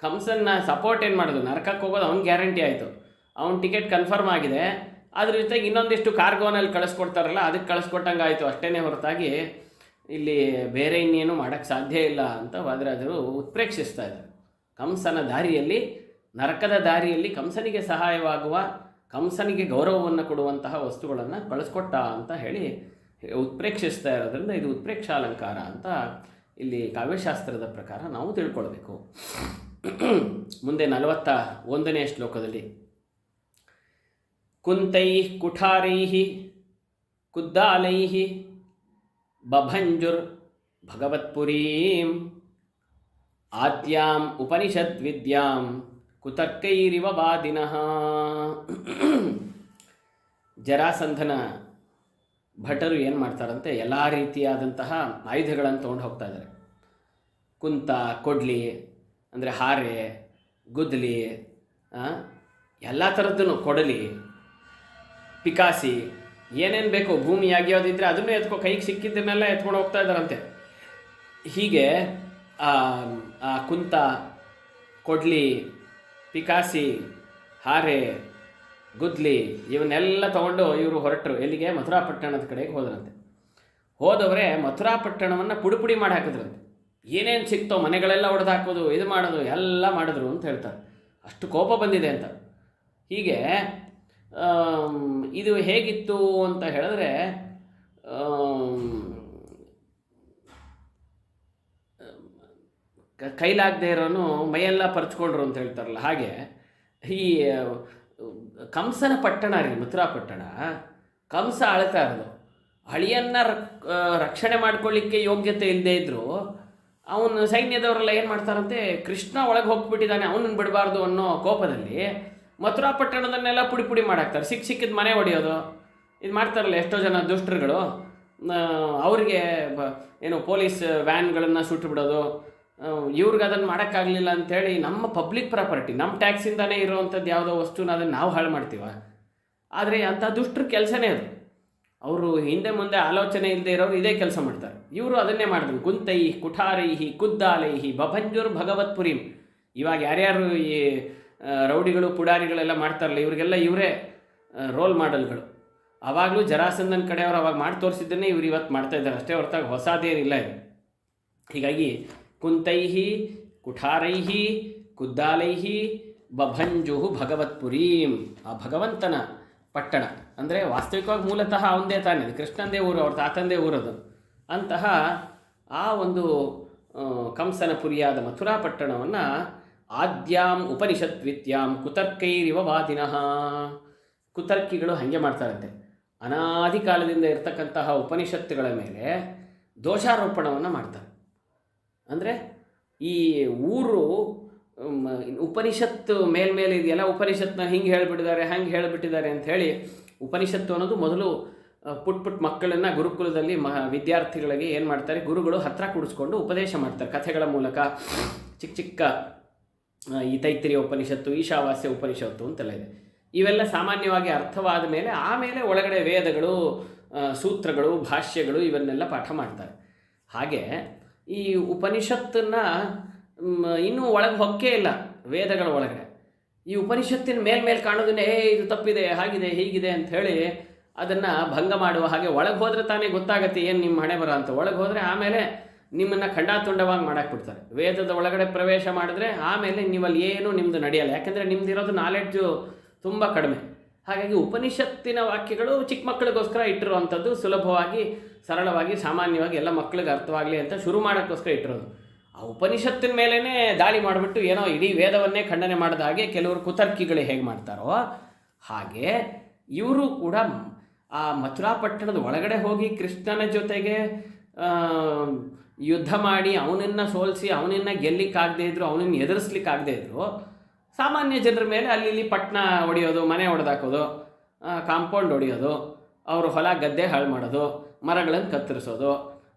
ಕಂಸನ್ನ ಸಪೋರ್ಟ್ ಏನು ಮಾಡೋದು, ನರಕಕ್ಕೆ ಹೋಗೋದು ಅವ್ನು ಗ್ಯಾರಂಟಿ ಆಯಿತು, ಅವ್ನ ಟಿಕೆಟ್ ಕನ್ಫರ್ಮ್ ಆಗಿದೆ. ಅದ್ರ ಜೊತೆಗೆ ಇನ್ನೊಂದಿಷ್ಟು ಕಾರ್ಗೋನಲ್ಲಿ ಕಳಿಸ್ಕೊಡ್ತಾರಲ್ಲ ಅದಕ್ಕೆ ಕಳಿಸ್ಕೊಟ್ಟಂಗೆ ಆಯಿತು, ಅಷ್ಟೇ ಹೊರತಾಗಿ ಇಲ್ಲಿ ಬೇರೆ ಇನ್ನೇನು ಮಾಡೋಕ್ಕೆ ಸಾಧ್ಯ ಇಲ್ಲ ಅಂತ ವಾದಿರಾಜರು ಉತ್ಪ್ರೇಕ್ಷಿಸ್ತಾ ಇದ್ದಾರೆ. ಕಂಸನ ದಾರಿಯಲ್ಲಿ, ನರಕದ ದಾರಿಯಲ್ಲಿ ಕಂಸನಿಗೆ ಸಹಾಯವಾಗುವ, ಕಂಸನಿಗೆ ಗೌರವವನ್ನು ಕೊಡುವಂತಹ ವಸ್ತುಗಳನ್ನು ಕಳಿಸ್ಕೊಟ್ಟ ಅಂತ ಹೇಳಿ ಉತ್ಪ್ರೇಕ್ಷಿಸ್ತಾ ಇರೋದ್ರಿಂದ ಇದು ಉತ್ಪ್ರೇಕ್ಷಾಲಂಕಾರ ಅಂತ ಇಲ್ಲಿ ಕಾವ್ಯಶಾಸ್ತ್ರದ ಪ್ರಕಾರ ನಾವು ತಿಳ್ಕೊಳ್ಬೇಕು. ಮುಂದೆ 41ನೇ ಶ್ಲೋಕದಲ್ಲಿ ಕುಂತೈ ಕುಠಾರೈ ಕುದ್ದಾಲೈ ಬಭಂಜುರ್ ಭಗವತ್ಪುರೀಂ ಆದ್ಯಾಂ ಉಪನಿಷದ್ವಿದ್ಯಾಂ ಕುತರ್ಕೈರಿವ ವಾದಿನಃ. ಜರಾಸಂಧನ ಭಟರು ಏನು ಮಾಡ್ತಾರಂತೆ, ಎಲ್ಲ ರೀತಿಯಾದಂತಹ ಆಯುಧಗಳನ್ನು ತೊಗೊಂಡು ಹೋಗ್ತಾ ಇದ್ದಾರೆ. ಕುಂತ, ಕೊಡ್ಲಿ ಅಂದರೆ ಹಾರೆ, ಗುದ್ದಲಿ, ಎಲ್ಲ ಥರದ್ದೂ, ಕೊಡಲಿ, ಪಿಕಾಸಿ, ಏನೇನು ಬೇಕು, ಭೂಮಿ ಅಗಿಯೋದಿದ್ದರೆ ಅದನ್ನು ಕೈಗೆ ಸಿಕ್ಕಿದ್ದನ್ನೆಲ್ಲ ಎತ್ಕೊಂಡು ಹೋಗ್ತಾ ಇದ್ದಾರಂತೆ. ಹೀಗೆ ಆ ಕುಂತ, ಕೊಡ್ಲಿ, ಪಿಕಾಸಿ, ಹಾರೆ, ಗುದ್ಲಿ ಇವನ್ನೆಲ್ಲ ತೊಗೊಂಡು ಇವರು ಹೊರಟರು. ಎಲ್ಲಿಗೆ? ಮಥುರಾಪಟ್ಟಣದ ಕಡೆಗೆ ಹೋದ್ರಂತೆ. ಹೋದವರೇ ಮಥುರಾಪಟ್ಟಣವನ್ನು ಪುಡಿ ಮಾಡಿ ಹಾಕಿದ್ರಂತೆ. ಏನೇನು ಸಿಕ್ತೋ ಮನೆಗಳೆಲ್ಲ ಒಡೆದು ಹಾಕೋದು, ಇದು ಮಾಡೋದು ಎಲ್ಲ ಮಾಡಿದ್ರು ಅಂತ ಹೇಳ್ತಾರೆ. ಅಷ್ಟು ಕೋಪ ಬಂದಿದೆ ಅಂತ. ಹೀಗೆ ಇದು ಹೇಗಿತ್ತು ಅಂತ ಹೇಳಿದ್ರೆ, ಕೈಲಾಗದೆ ಇರೋನು ಮೈಯೆಲ್ಲ ಪರ್ಚ್ಕೊಂಡ್ರು ಅಂತ ಹೇಳ್ತಾರಲ್ಲ, ಹಾಗೆ ಈ ಕಂಸನ ಪಟ್ಟಣ ರೀ ಮಥುರಾಪಟ್ಟಣ. ಕಂಸ ಆಳ್ತಾ ಇರೋದು, ಅಳಿಯನ್ನು ರಕ್ಷಣೆ ಮಾಡ್ಕೊಳ್ಳಿಕ್ಕೆ ಯೋಗ್ಯತೆ ಇಲ್ಲದೆ ಇದ್ದರೂ ಅವನು ಸೈನ್ಯದವರೆಲ್ಲ ಏನು ಮಾಡ್ತಾರಂತೆ, ಕೃಷ್ಣ ಒಳಗೆ ಹೋಗ್ಬಿಟ್ಟಿದ್ದಾನೆ ಅವನನ್ನು ಬಿಡಬಾರ್ದು ಅನ್ನೋ ಕೋಪದಲ್ಲಿ ಮಥುರಾಪಟ್ಟಣದನ್ನೆಲ್ಲ ಪುಡಿ ಮಾಡಾಕ್ತಾರೆ. ಸಿಕ್ಕಿದ ಮನೆ ಹೊಡೆಯೋದು ಇದು ಮಾಡ್ತಾರಲ್ಲ ಎಷ್ಟೋ ಜನ ದುಷ್ಟರುಗಳು. ಅವರಿಗೆ ಏನು ಪೊಲೀಸ್ ವ್ಯಾನ್ಗಳನ್ನು ಸುಟ್ಟು ಬಿಡೋದು, ಇವ್ರಿಗೆ ಅದನ್ನು ಮಾಡೋಕ್ಕಾಗಲಿಲ್ಲ ಅಂಥೇಳಿ ನಮ್ಮ ಪಬ್ಲಿಕ್ ಪ್ರಾಪರ್ಟಿ, ನಮ್ಮ ಟ್ಯಾಕ್ಸಿಂದನೇ ಇರೋವಂಥದ್ದು ಯಾವುದೋ ವಸ್ತುನ ಅದನ್ನು ನಾವು ಹಾಳು ಮಾಡ್ತೀವ. ಆದರೆ ಅಂಥ ದುಷ್ಟರ ಕೆಲಸನೇ ಅದು. ಅವರು ಹಿಂದೆ ಮುಂದೆ ಆಲೋಚನೆ ಇಲ್ಲದೆ ಇರೋರು ಇದೇ ಕೆಲಸ ಮಾಡ್ತಾರೆ. ಇವರು ಅದನ್ನೇ ಮಾಡಿದ್ರು. ಕುಂತೈ ಕುಠಾರೈಹಿ ಕುದ್ದಾಲೈಹಿ ಬಭಂಜುರ್ ಭಗವತ್ಪುರೀಂ. ಇವಾಗ ಯಾರ್ಯಾರು ಈ ರೌಡಿಗಳು ಪುಡಾರಿಗಳೆಲ್ಲ ಮಾಡ್ತಾರಲ್ಲ, ಇವರಿಗೆಲ್ಲ ಇವರೇ ರೋಲ್ ಮಾಡೆಲ್ಗಳು. ಆವಾಗಲೂ ಜರಾಸಂಧನ ಕಡೆಯವರು ಅವಾಗ ಮಾಡಿ ತೋರಿಸಿದ್ದನ್ನೇ ಇವ್ರು ಇವತ್ತು ಮಾಡ್ತಾಯಿದ್ದಾರೆ ಅಷ್ಟೇ ಹೊರತಾಗಿ ಹೊಸದೇನಿಲ್ಲ ಇದು. ಹೀಗಾಗಿ ಕುಂತೈಹಿ ಕುಠಾರೈಹಿ ಕುದ್ದಾಲೈಹಿ ಬಭಂಜು ಭಗವತ್ಪುರೀಂ. ಆ ಭಗವಂತನ ಪಟ್ಟಣ ಅಂದರೆ ವಾಸ್ತವಿಕವಾಗಿ ಮೂಲತಃ ಅವನದೇ ತಾನೇ, ಅದು ಕೃಷ್ಣಂದೇ ಊರು, ಅವ್ರ ತಾತಂದೇ ಊರದು. ಅಂತಹ ಆ ಒಂದು ಕಂಸನ ಪುರಿಯಾದ ಮಥುರಾ ಪಟ್ಟಣವನ್ನು ಆದ್ಯಾಂ ಉಪನಿಷದ್ವಿದ್ಯಾಂ ಕುತರ್ಕೈರಿವ ವಾದಿನಃ. ಕುತರ್ಕಿಗಳು ಹಾಗೆ ಮಾಡ್ತಾರಂತೆ. ಅನಾದಿ ಕಾಲದಿಂದ ಇರತಕ್ಕಂತಹ ಉಪನಿಷತ್ತುಗಳ ಮೇಲೆ ದೋಷಾರೋಪಣವನ್ನು ಮಾಡ್ತಾರೆ. ಅಂದರೆ ಈ ಊರು ಉಪನಿಷತ್ತು ಮೇಲ್ಮೇಲೆ ಇದೆಯಲ್ಲ, ಉಪನಿಷತ್ನ ಹಿಂಗೆ ಹೇಳಿಬಿಟ್ಟಿದ್ದಾರೆ ಹಂಗೆ ಹೇಳಿಬಿಟ್ಟಿದ್ದಾರೆ ಅಂಥೇಳಿ, ಉಪನಿಷತ್ತು ಅನ್ನೋದು ಮೊದಲು ಪುಟ್ ಮಕ್ಕಳನ್ನು ಗುರುಕುಲದಲ್ಲಿ ವಿದ್ಯಾರ್ಥಿಗಳಿಗೆ ಏನು ಮಾಡ್ತಾರೆ, ಗುರುಗಳು ಹತ್ತಿರ ಕೂಡಿಸ್ಕೊಂಡು ಉಪದೇಶ ಮಾಡ್ತಾರೆ ಕಥೆಗಳ ಮೂಲಕ. ಚಿಕ್ಕ ಈ ತೈತ್ರಿಯ ಉಪನಿಷತ್ತು, ಈಶಾವಾಸ್ಯ ಉಪನಿಷತ್ತು ಅಂತೆಲ್ಲ ಇದೆ. ಇವೆಲ್ಲ ಸಾಮಾನ್ಯವಾಗಿ ಅರ್ಥವಾದ ಮೇಲೆ ಆಮೇಲೆ ಒಳಗಡೆ ವೇದಗಳು, ಸೂತ್ರಗಳು, ಭಾಷ್ಯಗಳು ಇವನ್ನೆಲ್ಲ ಪಾಠ ಮಾಡ್ತಾರೆ. ಹಾಗೆ ಈ ಉಪನಿಷತ್ತನ್ನು ಇನ್ನೂ ಒಳಗೆ ಹೊಕ್ಕೇ ಇಲ್ಲ ವೇದಗಳ ಒಳಗಡೆ. ಈ ಉಪನಿಷತ್ತಿನ ಮೇಲ್ಮೇಲೆ ಕಾಣೋದನ್ನೇ ಇದು ತಪ್ಪಿದೆ, ಹಾಗಿದೆ, ಹೀಗಿದೆ ಅಂತ ಹೇಳಿ ಅದನ್ನು ಭಂಗ ಮಾಡುವ ಹಾಗೆ ಒಳಗೆ ಹೋದರೆ ತಾನೇ ಗೊತ್ತಾಗತ್ತೆ ಏನು ನಿಮ್ಮ ಹಣೆ ಬರ ಅಂತ. ಒಳಗೆ ಹೋದರೆ ಆಮೇಲೆ ನಿಮ್ಮನ್ನು ಖಂಡಾತುಂಡವಾಗಿ ಮಾಡಕ್ಕೆ ಬಿಡ್ತಾರೆ. ವೇದದ ಒಳಗಡೆ ಪ್ರವೇಶ ಮಾಡಿದ್ರೆ ಆಮೇಲೆ ನೀವಲ್ಲಿ ಏನೂ ನಿಮ್ಮದು ನಡೆಯಲ್ಲ. ಯಾಕೆಂದರೆ ನಿಮ್ಮದಿರೋದು ನಾಲೆಡ್ಜು ತುಂಬ ಕಡಿಮೆ. ಹಾಗಾಗಿ ಉಪನಿಷತ್ತಿನ ವಾಕ್ಯಗಳು ಚಿಕ್ಕ ಮಕ್ಕಳಿಗೋಸ್ಕರ ಇಟ್ಟಿರುವಂಥದ್ದು, ಸುಲಭವಾಗಿ ಸರಳವಾಗಿ ಸಾಮಾನ್ಯವಾಗಿ ಎಲ್ಲ ಮಕ್ಕಳಿಗೆ ಅರ್ಥವಾಗಲಿ ಅಂತ ಶುರು ಮಾಡೋಕ್ಕೋಸ್ಕರ ಇಟ್ಟಿರೋದು. ಆ ಉಪನಿಷತ್ತಿನ ಮೇಲೇ ದಾಳಿ ಮಾಡಿಬಿಟ್ಟು ಏನೋ ಇಡೀ ವೇದವನ್ನೇ ಖಂಡನೆ ಮಾಡಿದ ಹಾಗೆ ಕೆಲವರು ಕುತರ್ಕಿಗಳು ಹೇಗೆ ಮಾಡ್ತಾರೋ ಹಾಗೆ ಇವರು ಕೂಡ ಆ ಮಥುರಾ ಪಟ್ಟಣದ ಒಳಗಡೆ ಹೋಗಿ ಕೃಷ್ಣನ ಜೊತೆಗೆ ಯುದ್ಧ ಮಾಡಿ ಅವನನ್ನು ಸೋಲಿಸಿ ಅವನನ್ನು ಗೆಲ್ಲಿಕ್ಕಾಗದೇ ಇದ್ರು, ಅವನನ್ನು ಎದುರಿಸ್ಲಿಕ್ಕಾಗದೇ ಇದ್ರು, ಸಾಮಾನ್ಯ ಜನರ ಮೇಲೆ ಅಲ್ಲಿ ಇಲ್ಲಿ ಪಟ್ಟಣ ಹೊಡೆಯೋದು, ಮನೆ ಹೊಡೆದಾಕೋದು, ಕಾಂಪೌಂಡ್ ಹೊಡೆಯೋದು, ಅವರು ಹೊಲ ಗದ್ದೆ ಹಾಳು ಮಾಡೋದು, ಮರಗಳನ್ನು ಕತ್ತರಿಸೋದು,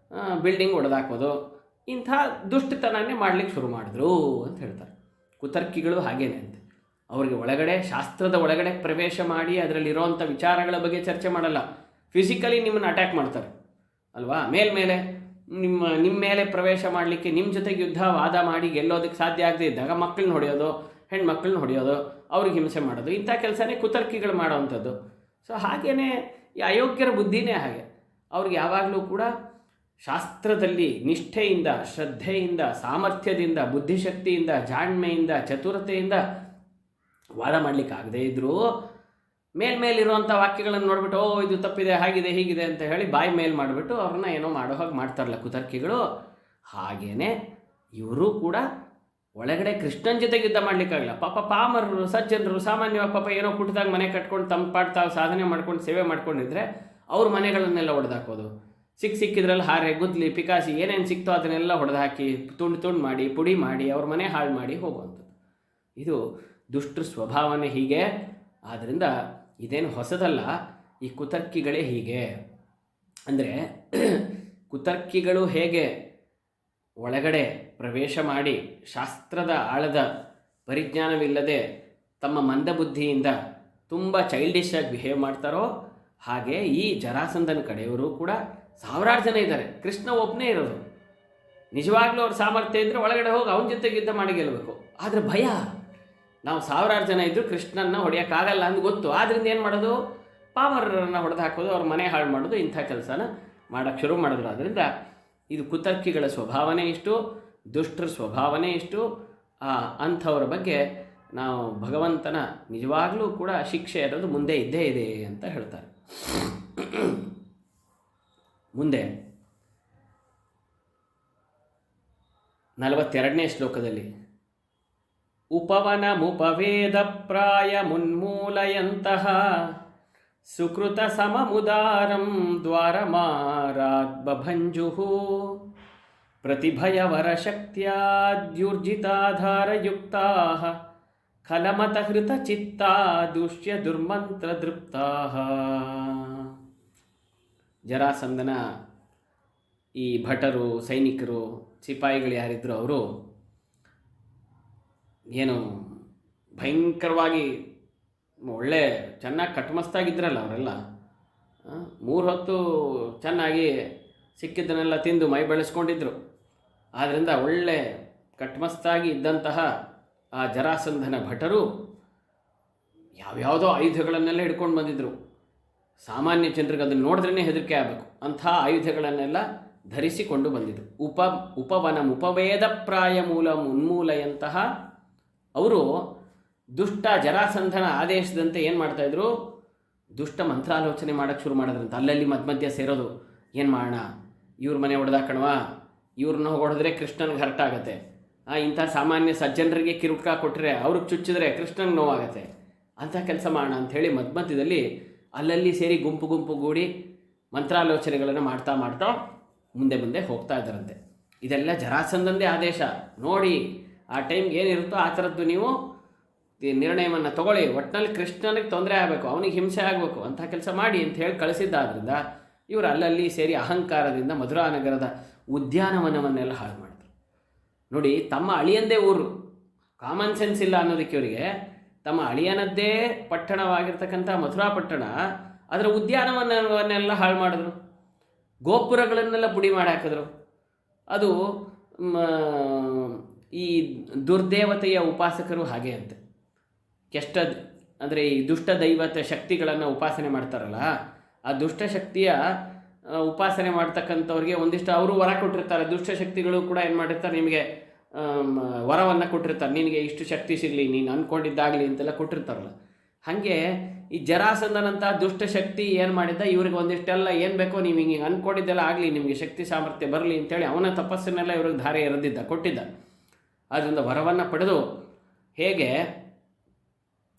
ಬಿಲ್ಡಿಂಗ್ ಹೊಡೆದಾಕೋದು, ಇಂಥ ದುಷ್ಟತನನೇ ಮಾಡಲಿಕ್ಕೆ ಶುರು ಮಾಡಿದ್ರು ಅಂತ ಹೇಳ್ತಾರೆ. ಕುತರ್ಕಿಗಳು ಹಾಗೇನೆ ಅಂತೆ. ಅವ್ರಿಗೆ ಒಳಗಡೆ ಶಾಸ್ತ್ರದ ಒಳಗಡೆ ಪ್ರವೇಶ ಮಾಡಿ ಅದರಲ್ಲಿರೋವಂಥ ವಿಚಾರಗಳ ಬಗ್ಗೆ ಚರ್ಚೆ ಮಾಡಲ್ಲ. ಫಿಸಿಕಲಿ ನಿಮ್ಮನ್ನು ಅಟ್ಯಾಕ್ ಮಾಡ್ತಾರೆ ಅಲ್ವಾ. ಮೇಲ್ಮೇಲೆ ನಿಮ್ಮ ಮೇಲೆ ಪ್ರವೇಶ ಮಾಡಲಿಕ್ಕೆ ನಿಮ್ಮ ಜೊತೆಗೆ ಯುದ್ಧ ವಾದ ಮಾಡಿ ಗೆಲ್ಲೋದಕ್ಕೆ ಸಾಧ್ಯ ಆಗದೆ ಇದ್ದಾಗ ಮಕ್ಕಳನ್ನ ಹೊಡೆಯೋದು, ಹೆಣ್ಮಕ್ಳನ್ನ ಹೊಡೆಯೋದು, ಅವ್ರಿಗೆ ಹಿಂಸೆ ಮಾಡೋದು, ಇಂಥ ಕೆಲಸನೇ ಕುತರ್ಕಿಗಳು ಮಾಡೋವಂಥದ್ದು. ಸೊ ಹಾಗೇ ಈ ಅಯೋಗ್ಯರ ಬುದ್ಧಿನೇ ಹಾಗೆ. ಅವ್ರಿಗೆ ಯಾವಾಗಲೂ ಕೂಡ ಶಾಸ್ತ್ರದಲ್ಲಿ ನಿಷ್ಠೆಯಿಂದ, ಶ್ರದ್ಧೆಯಿಂದ, ಸಾಮರ್ಥ್ಯದಿಂದ, ಬುದ್ಧಿಶಕ್ತಿಯಿಂದ, ಜಾಣ್ಮೆಯಿಂದ, ಚತುರತೆಯಿಂದ ವಾದ ಮಾಡಲಿಕ್ಕಾಗದೇ ಇದ್ದರೂ ಮೇಲ್ಮೇಲಿರುವಂಥ ವಾಕ್ಯಗಳನ್ನು ನೋಡಿಬಿಟ್ಟು ಇದು ತಪ್ಪಿದೆ, ಹಾಗಿದೆ, ಹೀಗಿದೆ ಅಂತ ಹೇಳಿ ಬಾಯಿ ಮೇಲ್ ಮಾಡಿಬಿಟ್ಟು ಅವ್ರನ್ನ ಏನೋ ಮಾಡೋ ಹಾಗೆ ಮಾಡ್ತಾರಲ್ಲ ಕುತರ್ಕಿಗಳು. ಹಾಗೇ ಇವರು ಕೂಡ ಒಳಗಡೆ ಕೃಷ್ಣನ ಜೊತೆಗೆ ಯುದ್ಧ ಮಾಡಲಿಕ್ಕಾಗಲ್ಲ. ಪಾಪ ಪಾಮರರು, ಸಜ್ಜನರು ಸಾಮಾನ್ಯವಾಗಿ ಪಾಪ ಏನೋ ಕುಟ್ಟಿದಾಗ ಮನೆ ಕಟ್ಕೊಂಡು ತಮ್ಮ ಪಾಟ್ ತಾವು ಸಾಧನೆ ಮಾಡ್ಕೊಂಡು ಸೇವೆ ಮಾಡ್ಕೊಂಡಿದ್ರೆ ಅವ್ರ ಮನೆಗಳನ್ನೆಲ್ಲ ಹೊಡೆದಾಕೋದು, ಸಿಕ್ಕಿದ್ರಲ್ಲಿ ಹಾರೆ, ಗುದ್ಲಿ, ಪಿಕಾಸಿ ಏನೇನು ಸಿಕ್ತೋ ಅದನ್ನೆಲ್ಲ ಹೊಡೆದಾಕಿ ತುಂಡು ಮಾಡಿ ಪುಡಿ ಮಾಡಿ ಅವ್ರ ಮನೆ ಹಾಳು ಮಾಡಿ ಹೋಗುವಂಥದ್ದು. ಇದು ದುಷ್ಟರ ಸ್ವಭಾವನೆ ಹೀಗೆ. ಆದ್ದರಿಂದ ಇದೇನು ಹೊಸದಲ್ಲ, ಈ ಕುತರ್ಕಿಗಳೇ ಹೀಗೆ. ಅಂದರೆ ಕುತರ್ಕಿಗಳು ಹೇಗೆ ಒಳಗಡೆ ಪ್ರವೇಶ ಮಾಡಿ ಶಾಸ್ತ್ರದ ಆಳದ ಪರಿಜ್ಞಾನವಿಲ್ಲದೆ ತಮ್ಮ ಮಂದಬುದ್ಧಿಯಿಂದ ತುಂಬ ಚೈಲ್ಡಿಶ್ ಆಗಿ ಬಿಹೇವ್ ಮಾಡ್ತಾರೋ ಹಾಗೆ ಈ ಜರಾಸಂಧನ ಕಡೆಯವರು ಕೂಡ ಸಾವಿರಾರು ಜನ ಇದ್ದಾರೆ. ಕೃಷ್ಣ ಒಬ್ಬನೇ ಇರೋದು. ನಿಜವಾಗ್ಲೂ ಅವ್ರ ಸಾಮರ್ಥ್ಯ ಇದ್ದರೆ ಒಳಗಡೆ ಹೋಗಿ ಅವನ ಜೊತೆಗೆ ಯುದ್ಧ ಮಾಡಿ ಗೆಲ್ಲಬೇಕು. ಆದರೆ ಭಯ, ನಾವು ಸಾವಿರಾರು ಜನ ಇದ್ದರೂ ಕೃಷ್ಣನ್ನ ಹೊಡೆಯೋಕ್ಕಾಗಲ್ಲ ಅಂತ ಗೊತ್ತು. ಆದ್ದರಿಂದ ಏನು ಮಾಡೋದು, ಪಾಮರರನ್ನು ಹೊಡೆದು ಹಾಕೋದು, ಅವ್ರ ಮನೆ ಹಾಳು ಮಾಡೋದು, ಇಂಥ ಕೆಲಸನ ಮಾಡೋಕ್ಕೆ ಶುರು ಮಾಡಿದ್ರು. ಆದ್ದರಿಂದ ಇದು ಕುತರ್ಕಿಗಳ ಸ್ವಭಾವನೆ ಇಷ್ಟು, ದುಷ್ಟರ ಸ್ವಭಾವನೆ ಇಷ್ಟು. ಅಂಥವ್ರ ಬಗ್ಗೆ ನಾವು ಭಗವಂತನ ನಿಜವಾಗಲೂ ಕೂಡ ಶಿಕ್ಷೆ ಇರೋದು ಮುಂದೆ ಇದ್ದೇ ಇದೆ ಅಂತ ಹೇಳ್ತಾರೆ. ಮುಂದೆ 42ನೇ ಶ್ಲೋಕದಲ್ಲಿ ಉಪವನಮುಪವೇದ ಪ್ರಾಯ ಮುನ್ಮೂಲಯಂತಹ ಸುಕೃತ ಸಮಮುದಾರಂ ದ್ವಾರಮಾರಾತ್ ಬಭಂಜುಃ ಪ್ರತಿಭಯವರ ಶಕ್ತ್ಯಾದ್ಯುರ್ಜಿತಾಧಾರಯುಕ್ತಾಃ ಖಲಮತಹೃತ ಚಿತ್ತಾ ದುಷ್ಯ ದುರ್ಮಂತ್ರ ದೃಪ್ತಾಃ. ಜರಾಸಂಧನ ಈ ಭಟರು, ಸೈನಿಕರು, ಸಿಪಾಯಿಗಳು ಯಾರಿದ್ರು ಅವರು ಏನು ಭಯಂಕರವಾಗಿ ಒಳ್ಳೆ ಚೆನ್ನಾಗಿ ಕಟ್ಮಸ್ತಾಗಿದ್ರಲ್ಲ ಅವರೆಲ್ಲ. 3 ಹೊತ್ತು ಚೆನ್ನಾಗಿ ಸಿಕ್ಕಿದ್ದನ್ನೆಲ್ಲ ತಿಂದು ಮೈ ಬೆಳೆಸ್ಕೊಂಡಿದ್ರು. ಆದ್ದರಿಂದ ಒಳ್ಳೆ ಕಟ್ಮಸ್ತಾಗಿ ಇದ್ದಂತಹ ಆ ಜರಾಸಂಧನ ಭಟರು ಯಾವ್ಯಾವುದೋ ಆಯುಧಗಳನ್ನೆಲ್ಲ ಹಿಡ್ಕೊಂಡು ಬಂದಿದ್ದರು. ಸಾಮಾನ್ಯ ಜನರಿಗೆ ಅದನ್ನು ನೋಡಿದ್ರೇ ಹೆದರಿಕೆ ಆಗಬೇಕು ಅಂಥ ಆಯುಧಗಳನ್ನೆಲ್ಲ ಧರಿಸಿಕೊಂಡು ಬಂದಿದ್ದರು. ಉಪವೇದ ಪ್ರಾಯ ಉನ್ಮೂಲಯಂತಹ ಅವರು ದುಷ್ಟ ಜರಾಸಂಧನ ಆದೇಶದಂತೆ ಏನು ಮಾಡ್ತಾಯಿದ್ರು, ದುಷ್ಟ ಮಂತ್ರಾಲೋಚನೆ ಮಾಡೋಕ್ಕೆ ಶುರು ಮಾಡೋದ್ರಂತ. ಅಲ್ಲಲ್ಲಿ ಮಧ್ಯ ಸೇರೋದು, ಏನು ಮಾಡೋಣ, ಇವ್ರ ಮನೆ ಹೊಡೆದಾಕಣವಾ, ಇವ್ರನ್ನ ಹೊಡೆದ್ರೆ ಕೃಷ್ಣನಿಗೆ ಹರ್ಟ್ ಆಗುತ್ತೆ, ಇಂಥ ಸಾಮಾನ್ಯ ಸಜ್ಜನರಿಗೆ ಕಿರುಕ ಕೊಟ್ಟರೆ ಅವ್ರಿಗೆ ಚುಚ್ಚಿದ್ರೆ ಕೃಷ್ಣನಿಗೆ ನೋವಾಗತ್ತೆ, ಅಂಥ ಕೆಲಸ ಮಾಡೋಣ ಅಂಥೇಳಿ ಮಧ್ಯದಲ್ಲಿ ಅಲ್ಲಲ್ಲಿ ಸೇರಿ ಗುಂಪು ಗೂಡಿ ಮಂತ್ರಾಲೋಚನೆಗಳನ್ನು ಮಾಡ್ತಾ ಮುಂದೆ ಹೋಗ್ತಾ ಇದ್ದಾರಂತೆ. ಇದೆಲ್ಲ ಜರಾಸಂಧಂದೇ ಆದೇಶ. ನೋಡಿ ಆ ಟೈಮ್ಗೆ ಏನಿರುತ್ತೋ ಆ ಥರದ್ದು ನೀವು ನಿರ್ಣಯವನ್ನು ತಗೊಳ್ಳಿ, ಒಟ್ಟಿನಲ್ಲಿ ಕೃಷ್ಣನಿಗೆ ತೊಂದರೆ ಆಗಬೇಕು, ಅವನಿಗೆ ಹಿಂಸೆ ಆಗಬೇಕು, ಅಂಥ ಕೆಲಸ ಮಾಡಿ ಅಂತ ಹೇಳಿ ಕಳಿಸಿದ್ದಾದ್ರಿಂದ ಇವರು ಅಲ್ಲಲ್ಲಿ ಸೇರಿ ಅಹಂಕಾರದಿಂದ ಮಧುರಾ ನಗರದ ಉದ್ಯಾನವನವನ್ನೆಲ್ಲ ಹಾಳು ಮಾಡಿದ್ರು. ನೋಡಿ, ತಮ್ಮ ಅಳಿಯಂದೇ ಊರು, ಕಾಮನ್ ಸೆನ್ಸ್ ಇಲ್ಲ ಅನ್ನೋದಕ್ಕೆ ಇವರಿಗೆ. ತಮ್ಮ ಅಳಿಯನದ್ದೇ ಪಟ್ಟಣವಾಗಿರ್ತಕ್ಕಂಥ ಮಥುರಾ ಪಟ್ಟಣ, ಅದರ ಉದ್ಯಾನವನವನ್ನೆಲ್ಲ ಹಾಳು ಮಾಡಿದ್ರು, ಗೋಪುರಗಳನ್ನೆಲ್ಲ ಪುಡಿ ಮಾಡಿ ಹಾಕಿದ್ರು. ಅದು ಈ ದುರ್ದೇವತೆಯ ಉಪಾಸಕರು ಹಾಗೆ ಅಂತೆ. ಕೆಷ್ಟ ಅಂದರೆ ಈ ದುಷ್ಟ ದೈವತೆ ಶಕ್ತಿಗಳನ್ನು ಉಪಾಸನೆ ಮಾಡ್ತಾರಲ್ಲ, ಆ ದುಷ್ಟಶಕ್ತಿಯ ಉಪಾಸನೆ ಮಾಡ್ತಕ್ಕಂಥವ್ರಿಗೆ ಒಂದಿಷ್ಟು ಅವರು ವರ ಕೊಟ್ಟಿರ್ತಾರೆ. ದುಷ್ಟಶಕ್ತಿಗಳು ಕೂಡ ಏನು ಮಾಡಿರ್ತಾರೆ, ನಿಮಗೆ ವರವನ್ನು ಕೊಟ್ಟಿರ್ತಾರೆ, ನಿನಗೆ ಇಷ್ಟು ಶಕ್ತಿ ಸಿಗಲಿ, ನೀನು ಅಂದ್ಕೊಂಡಿದ್ದಾಗಲಿ ಅಂತೆಲ್ಲ ಕೊಟ್ಟಿರ್ತಾರಲ್ಲ. ಹಾಗೆ ಈ ಜರಾಸಂಧನಂಥ ದುಷ್ಟಶಕ್ತಿ ಏನು ಮಾಡಿದ್ದ, ಇವ್ರಿಗೆ ಒಂದಿಷ್ಟೆಲ್ಲ ಏನು ಬೇಕೋ ನೀವು ಹಿಂಗೆ ಅಂದ್ಕೊಂಡಿದ್ದೆಲ್ಲ ಆಗಲಿ, ನಿಮಗೆ ಶಕ್ತಿ ಸಾಮರ್ಥ್ಯ ಬರಲಿ ಅಂತೇಳಿ ಅವನ ತಪಸ್ಸನ್ನೆಲ್ಲ ಇವ್ರಿಗೆ ಧಾರೆ ಎರೆದಿದ್ದ, ಕೊಟ್ಟಿದ್ದ. ಅದರಿಂದ ವರವನ್ನು ಪಡೆದು ಹೇಗೆ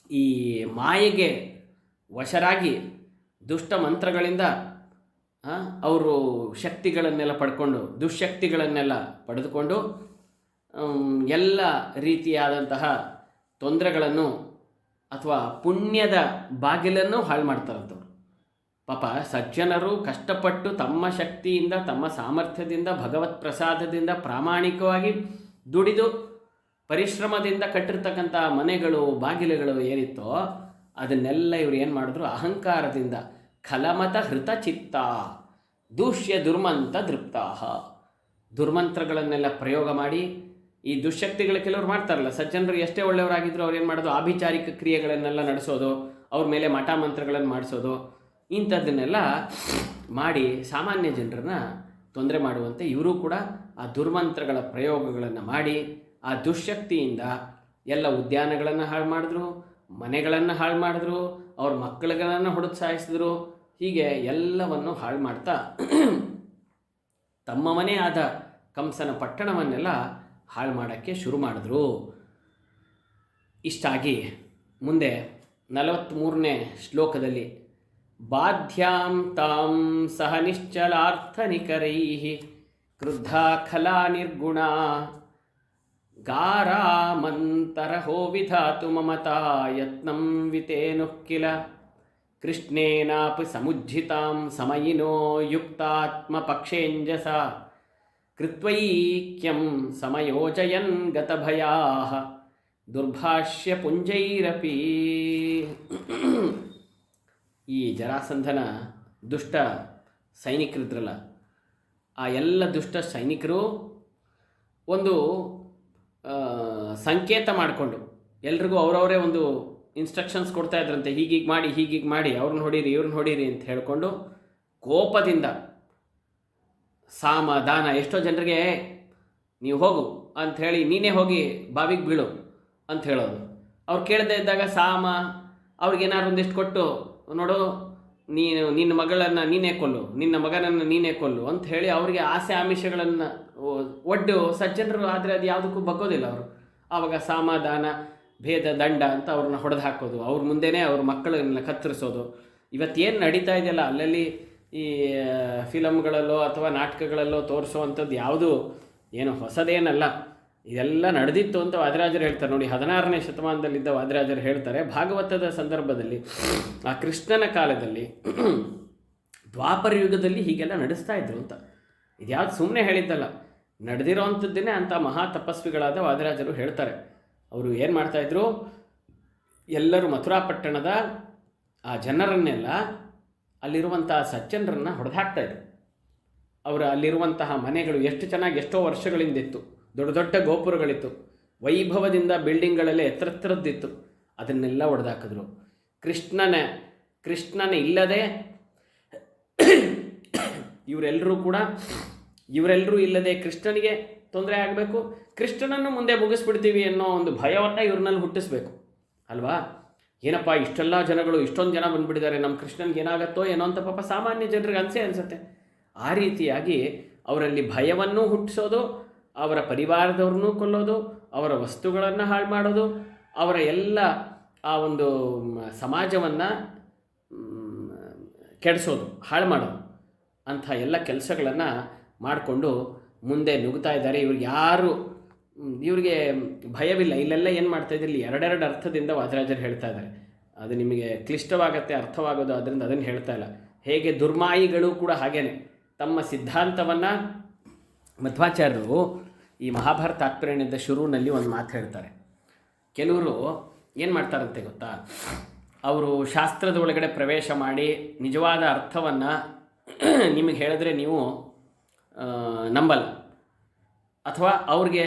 ಈ ಮಾಯೆಗೆ ವಶರಾಗಿ ದುಷ್ಟ ಮಂತ್ರಗಳಿಂದ ಅವರು ಶಕ್ತಿಗಳನ್ನೆಲ್ಲ ಪಡ್ಕೊಂಡು ದುಶ್ಶಕ್ತಿಗಳನ್ನೆಲ್ಲ ಪಡೆದುಕೊಂಡು ಎಲ್ಲ ರೀತಿಯಾದಂತಹ ತೊಂದರೆಗಳನ್ನು ಅಥವಾ ಪುಣ್ಯದ ಬಾಗಿಲನ್ನು ಹಾಳು ಮಾಡ್ತಾರಂಥವ್ರು. ಪಾಪ ಸಜ್ಜನರು ಕಷ್ಟಪಟ್ಟು ತಮ್ಮ ಶಕ್ತಿಯಿಂದ ತಮ್ಮ ಸಾಮರ್ಥ್ಯದಿಂದ ಭಗವತ್ ಪ್ರಸಾದದಿಂದ ಪ್ರಾಮಾಣಿಕವಾಗಿ ದುಡಿದು ಪರಿಶ್ರಮದಿಂದ ಕಟ್ಟಿರ್ತಕ್ಕಂಥ ಮನೆಗಳು ಬಾಗಿಲುಗಳು ಏನಿತ್ತೋ ಅದನ್ನೆಲ್ಲ ಇವರು ಏನು ಮಾಡಿದ್ರು, ಅಹಂಕಾರದಿಂದ ಖಲಮತ ಹೃತ ಚಿತ್ತ ದೂಷ್ಯ ದುರ್ಮಂತ ದೃಪ್ತಾಹ, ದುರ್ಮಂತ್ರಗಳನ್ನೆಲ್ಲ ಪ್ರಯೋಗ ಮಾಡಿ ಈ ದುಶ್ಶಕ್ತಿಗಳು ಕೆಲವರು ಮಾಡ್ತಾರಲ್ಲ, ಸಜ್ಜನರು ಎಷ್ಟೇ ಒಳ್ಳೆಯವರಾಗಿದ್ದರೂ ಅವ್ರು ಏನು ಮಾಡೋದು, ಆಭಿಚಾರಿಕ ಕ್ರಿಯೆಗಳನ್ನೆಲ್ಲ ನಡೆಸೋದು, ಅವ್ರ ಮೇಲೆ ಮಠ ಮಂತ್ರಗಳನ್ನು ಮಾಡಿಸೋದು, ಇಂಥದ್ದನ್ನೆಲ್ಲ ಮಾಡಿ ಸಾಮಾನ್ಯ ಜನರನ್ನ ತೊಂದರೆ ಮಾಡುವಂತೆ ಇವರು ಕೂಡ ಆ ದುರ್ಮಂತ್ರಗಳ ಪ್ರಯೋಗಗಳನ್ನು ಮಾಡಿ ಆ ದುಶ್ಶಕ್ತಿಯಿಂದ ಎಲ್ಲ ಉದ್ಯಾನಗಳನ್ನು ಹಾಳು ಮಾಡಿದ್ರು, ಮನೆಗಳನ್ನು ಹಾಳು ಮಾಡಿದ್ರು, ಅವ್ರ ಮಕ್ಕಳುಗಳನ್ನು ಹೊಡೆದು ಸಾಯಿಸಿದ್ರು. ಹೀಗೆ ಎಲ್ಲವನ್ನು ಹಾಳು ಮಾಡ್ತಾ ತಮ್ಮ ಮನೆ ಆದ ಕಂಸನ ಪಟ್ಟಣವನ್ನೆಲ್ಲ ಹಾಳು ಮಾಡೋಕ್ಕೆ ಶುರು ಮಾಡಿದ್ರು. ಇಷ್ಟಾಗಿ ಮುಂದೆ 43ನೇ ಶ್ಲೋಕದಲ್ಲಿ ಬಾಧ್ಯಾಂ ತಾಂ ಸಹ ನಿಶ್ಚಲಾರ್ಥನಿಕರೈ ಕ್ರುದ್ಧಾ ಖಲಾ ನಿರ್ಗುಣ ಗಾರಾಮಂತರಹೋ ವಿಧಾತು ಮಮತಾ ಯತ್ನಂ ವಿತೇನು ಕಿಲ ಕೃಷ್ಣೇನಾಪಿ ಸಮುಜ್ಜಿತಾಂ ಸಮಯಿನೋ ಯುಕ್ತಾತ್ಮಪಕ್ಷೇಂಜಸ ಕೃತ್ವೈಕ್ಯಂ ಸಮಯೋಜಯನ್ ಗತಭಯಾಃ ದುರ್ಭಾಷ್ಯ ಪುಂಜೈರಪಿ. ಈ ಜರಾಸಂಧನ ದುಷ್ಟ ಸೈನಿಕರಿದ್ರಲ್ಲ, ಆ ಎಲ್ಲ ದುಷ್ಟ ಸೈನಿಕರು ಒಂದು ಸಂಕೇತ ಮಾಡಿಕೊಂಡು ಎಲ್ರಿಗೂ ಅವರವರೇ ಒಂದು ಇನ್ಸ್ಟ್ರಕ್ಷನ್ಸ್ ಕೊಡ್ತಾ ಇದ್ರಂತೆ, ಹೀಗೀಗೆ ಮಾಡಿ ಹೀಗೀಗೆ ಮಾಡಿ, ಅವ್ರನ್ನ ಹೊಡೀರಿ ಇವ್ರನ್ನ ಹೊಡೀರಿ ಅಂತ ಹೇಳಿಕೊಂಡು ಕೋಪದಿಂದ ಸಾಮ ದಾನ, ಎಷ್ಟೋ ಜನರಿಗೆ ನೀವು ಹೋಗು ಅಂಥೇಳಿ ನೀನೇ ಹೋಗಿ ಬಾವಿಗೆ ಬೀಳು ಅಂತ ಹೇಳೋದು. ಅವ್ರು ಕೇಳದೇ ಇದ್ದಾಗ ಸಾಮ ಅವ್ರಿಗೇನಾದ್ರು ಒಂದಿಷ್ಟು ಕೊಟ್ಟು, ನೋಡು ನಿನ್ನ ಮಗಳನ್ನು ನೀನೇ ಕೊಲ್ಲು, ನಿನ್ನ ಮಗನನ್ನು ನೀನೇ ಕೊಲ್ಲು ಅಂತ ಹೇಳಿ ಅವರಿಗೆ ಆಸೆ ಆಮಿಷಗಳನ್ನು ಒಡ್ಡು ಸಜ್ಜನರು. ಆದರೆ ಅದು ಯಾವುದಕ್ಕೂ ಬಗ್ಗೋದಿಲ್ಲ ಅವರು. ಆವಾಗ ಸಮಾಧಾನ ಭೇದ ದಂಡ ಅಂತ ಅವ್ರನ್ನ ಹೊಡೆದು ಹಾಕೋದು, ಅವ್ರ ಮುಂದೆನೇ ಅವ್ರ ಮಕ್ಕಳನ್ನೆಲ್ಲ ಕತ್ತರಿಸೋದು. ಇವತ್ತೇನು ನಡೀತಾ ಇದೆಯಲ್ಲ ಅಲ್ಲಲ್ಲಿ ಈ ಫಿಲಮ್ಗಳಲ್ಲೋ ಅಥವಾ ನಾಟಕಗಳಲ್ಲೋ ತೋರಿಸೋವಂಥದ್ದು ಯಾವುದು ಏನು ಹೊಸದೇನಲ್ಲ, ಇದೆಲ್ಲ ನಡೆದಿತ್ತು ಅಂತ ವಾದಿರಾಜರು ಹೇಳ್ತಾರೆ. ನೋಡಿ, 16ನೇ ಶತಮಾನದಲ್ಲಿದ್ದ ವಾದಿರಾಜರು ಹೇಳ್ತಾರೆ, ಭಾಗವತದ ಸಂದರ್ಭದಲ್ಲಿ ಆ ಕೃಷ್ಣನ ಕಾಲದಲ್ಲಿ ದ್ವಾಪರ ಯುಗದಲ್ಲಿ ಹೀಗೆಲ್ಲ ನಡೆಸ್ತಾ ಇದ್ರು ಅಂತ. ಇದ್ಯಾವುದು ಸುಮ್ಮನೆ ಹೇಳಿದ್ದಲ್ಲ, ನಡೆದಿರೋವಂಥದ್ದನ್ನೇ ಅಂಥ ಮಹಾ ತಪಸ್ವಿಗಳಾದ ವಾದಿರಾಜರು ಹೇಳ್ತಾರೆ. ಅವರು ಏನು ಮಾಡ್ತಾಯಿದ್ರು, ಎಲ್ಲರೂ ಮಥುರಾ ಪಟ್ಟಣದ ಆ ಜನರನ್ನೆಲ್ಲ ಅಲ್ಲಿರುವಂಥ ಸಜ್ಜನರನ್ನು ಹೊಡೆದಾಕ್ತಾಯಿದ್ರು. ಅವರ ಅಲ್ಲಿರುವಂತಹ ಮನೆಗಳು ಎಷ್ಟು ಚೆನ್ನಾಗಿ ಎಷ್ಟೋ ವರ್ಷಗಳಿಂದಿತ್ತು, ದೊಡ್ಡ ದೊಡ್ಡ ಗೋಪುರಗಳಿತ್ತು, ವೈಭವದಿಂದ ಬಿಲ್ಡಿಂಗ್ಗಳೆಲ್ಲ ಎತ್ತರದ್ದಿತ್ತು, ಅದನ್ನೆಲ್ಲ ಹೊಡೆದಾಕಿದ್ರು. ಕೃಷ್ಣನ ಇಲ್ಲದೆ ಇವರೆಲ್ಲರೂ ಇಲ್ಲದೆ ಕೃಷ್ಣನಿಗೆ ತೊಂದರೆ ಆಗಬೇಕು, ಕೃಷ್ಣನನ್ನು ಮುಂದೆ ಮುಗಿಸ್ಬಿಡ್ತೀವಿ ಅನ್ನೋ ಒಂದು ಭಯವನ್ನು ಇವ್ರನ್ನಲ್ಲಿ ಹುಟ್ಟಿಸ್ಬೇಕು ಅಲ್ವಾ. ಏನಪ್ಪ ಇಷ್ಟೆಲ್ಲ ಜನಗಳು, ಇಷ್ಟೊಂದು ಜನ ಬಂದುಬಿಟ್ಟಿದ್ದಾರೆ, ನಮ್ಮ ಕೃಷ್ಣನಿಗೆ ಏನಾಗುತ್ತೋ ಏನೋ ಅಂತ ಪಾಪ ಸಾಮಾನ್ಯ ಜನರಿಗೆ ಅನಿಸುತ್ತೆ. ಆ ರೀತಿಯಾಗಿ ಅವರಲ್ಲಿ ಭಯವನ್ನು ಹುಟ್ಟಿಸೋದು, ಅವರ ಪರಿವಾರದವ್ರನ್ನೂ ಕೊಲ್ಲೋದು, ಅವರ ವಸ್ತುಗಳನ್ನು ಹಾಳು ಮಾಡೋದು, ಅವರ ಎಲ್ಲ ಆ ಒಂದು ಸಮಾಜವನ್ನು ಕೆಡಿಸೋದು, ಹಾಳು ಮಾಡೋದು, ಅಂಥ ಎಲ್ಲ ಕೆಲಸಗಳನ್ನು ಮಾಡಿಕೊಂಡು ಮುಂದೆ ನುಗ್ತಾ ಇದ್ದಾರೆ. ಇವ್ರಿಗೆ ಭಯವಿಲ್ಲ. ಇಲ್ಲೆಲ್ಲ ಏನು ಮಾಡ್ತಾಯಿದ್ರು, ಇಲ್ಲಿ ಎರಡೆರಡು ಅರ್ಥದಿಂದ ವಾದಿರಾಜರು ಹೇಳ್ತಾ ಇದ್ದಾರೆ. ಅದು ನಿಮಗೆ ಕ್ಲಿಷ್ಟವಾಗತ್ತೆ ಅರ್ಥವಾಗೋದು, ಅದರಿಂದ ಅದನ್ನು ಹೇಳ್ತಾ ಇಲ್ಲ. ಹೇಗೆ ದುರ್ಮಾಯಿಗಳು ಕೂಡ ಹಾಗೇನೆ ತಮ್ಮ ಸಿದ್ಧಾಂತವನ್ನು ಮಧ್ವಾಚಾರ್ಯರು ಈ ಮಹಾಭಾರತ ತಾತ್ಪರ್ಯದ ಶುರುವಿನಲ್ಲಿ ಒಂದು ಮಾತು ಹೇಳ್ತಾರೆ. ಕೆಲವರು ಏನು ಮಾಡ್ತಾರಂತೆ ಗೊತ್ತಾ, ಅವರು ಶಾಸ್ತ್ರದ ಒಳಗಡೆ ಪ್ರವೇಶ ಮಾಡಿ ನಿಜವಾದ ಅರ್ಥವನ್ನು ನಿಮಗೆ ಹೇಳಿದ್ರೆ ನೀವು ನಂಬಲ್ಲ, ಅಥವಾ ಅವ್ರಿಗೆ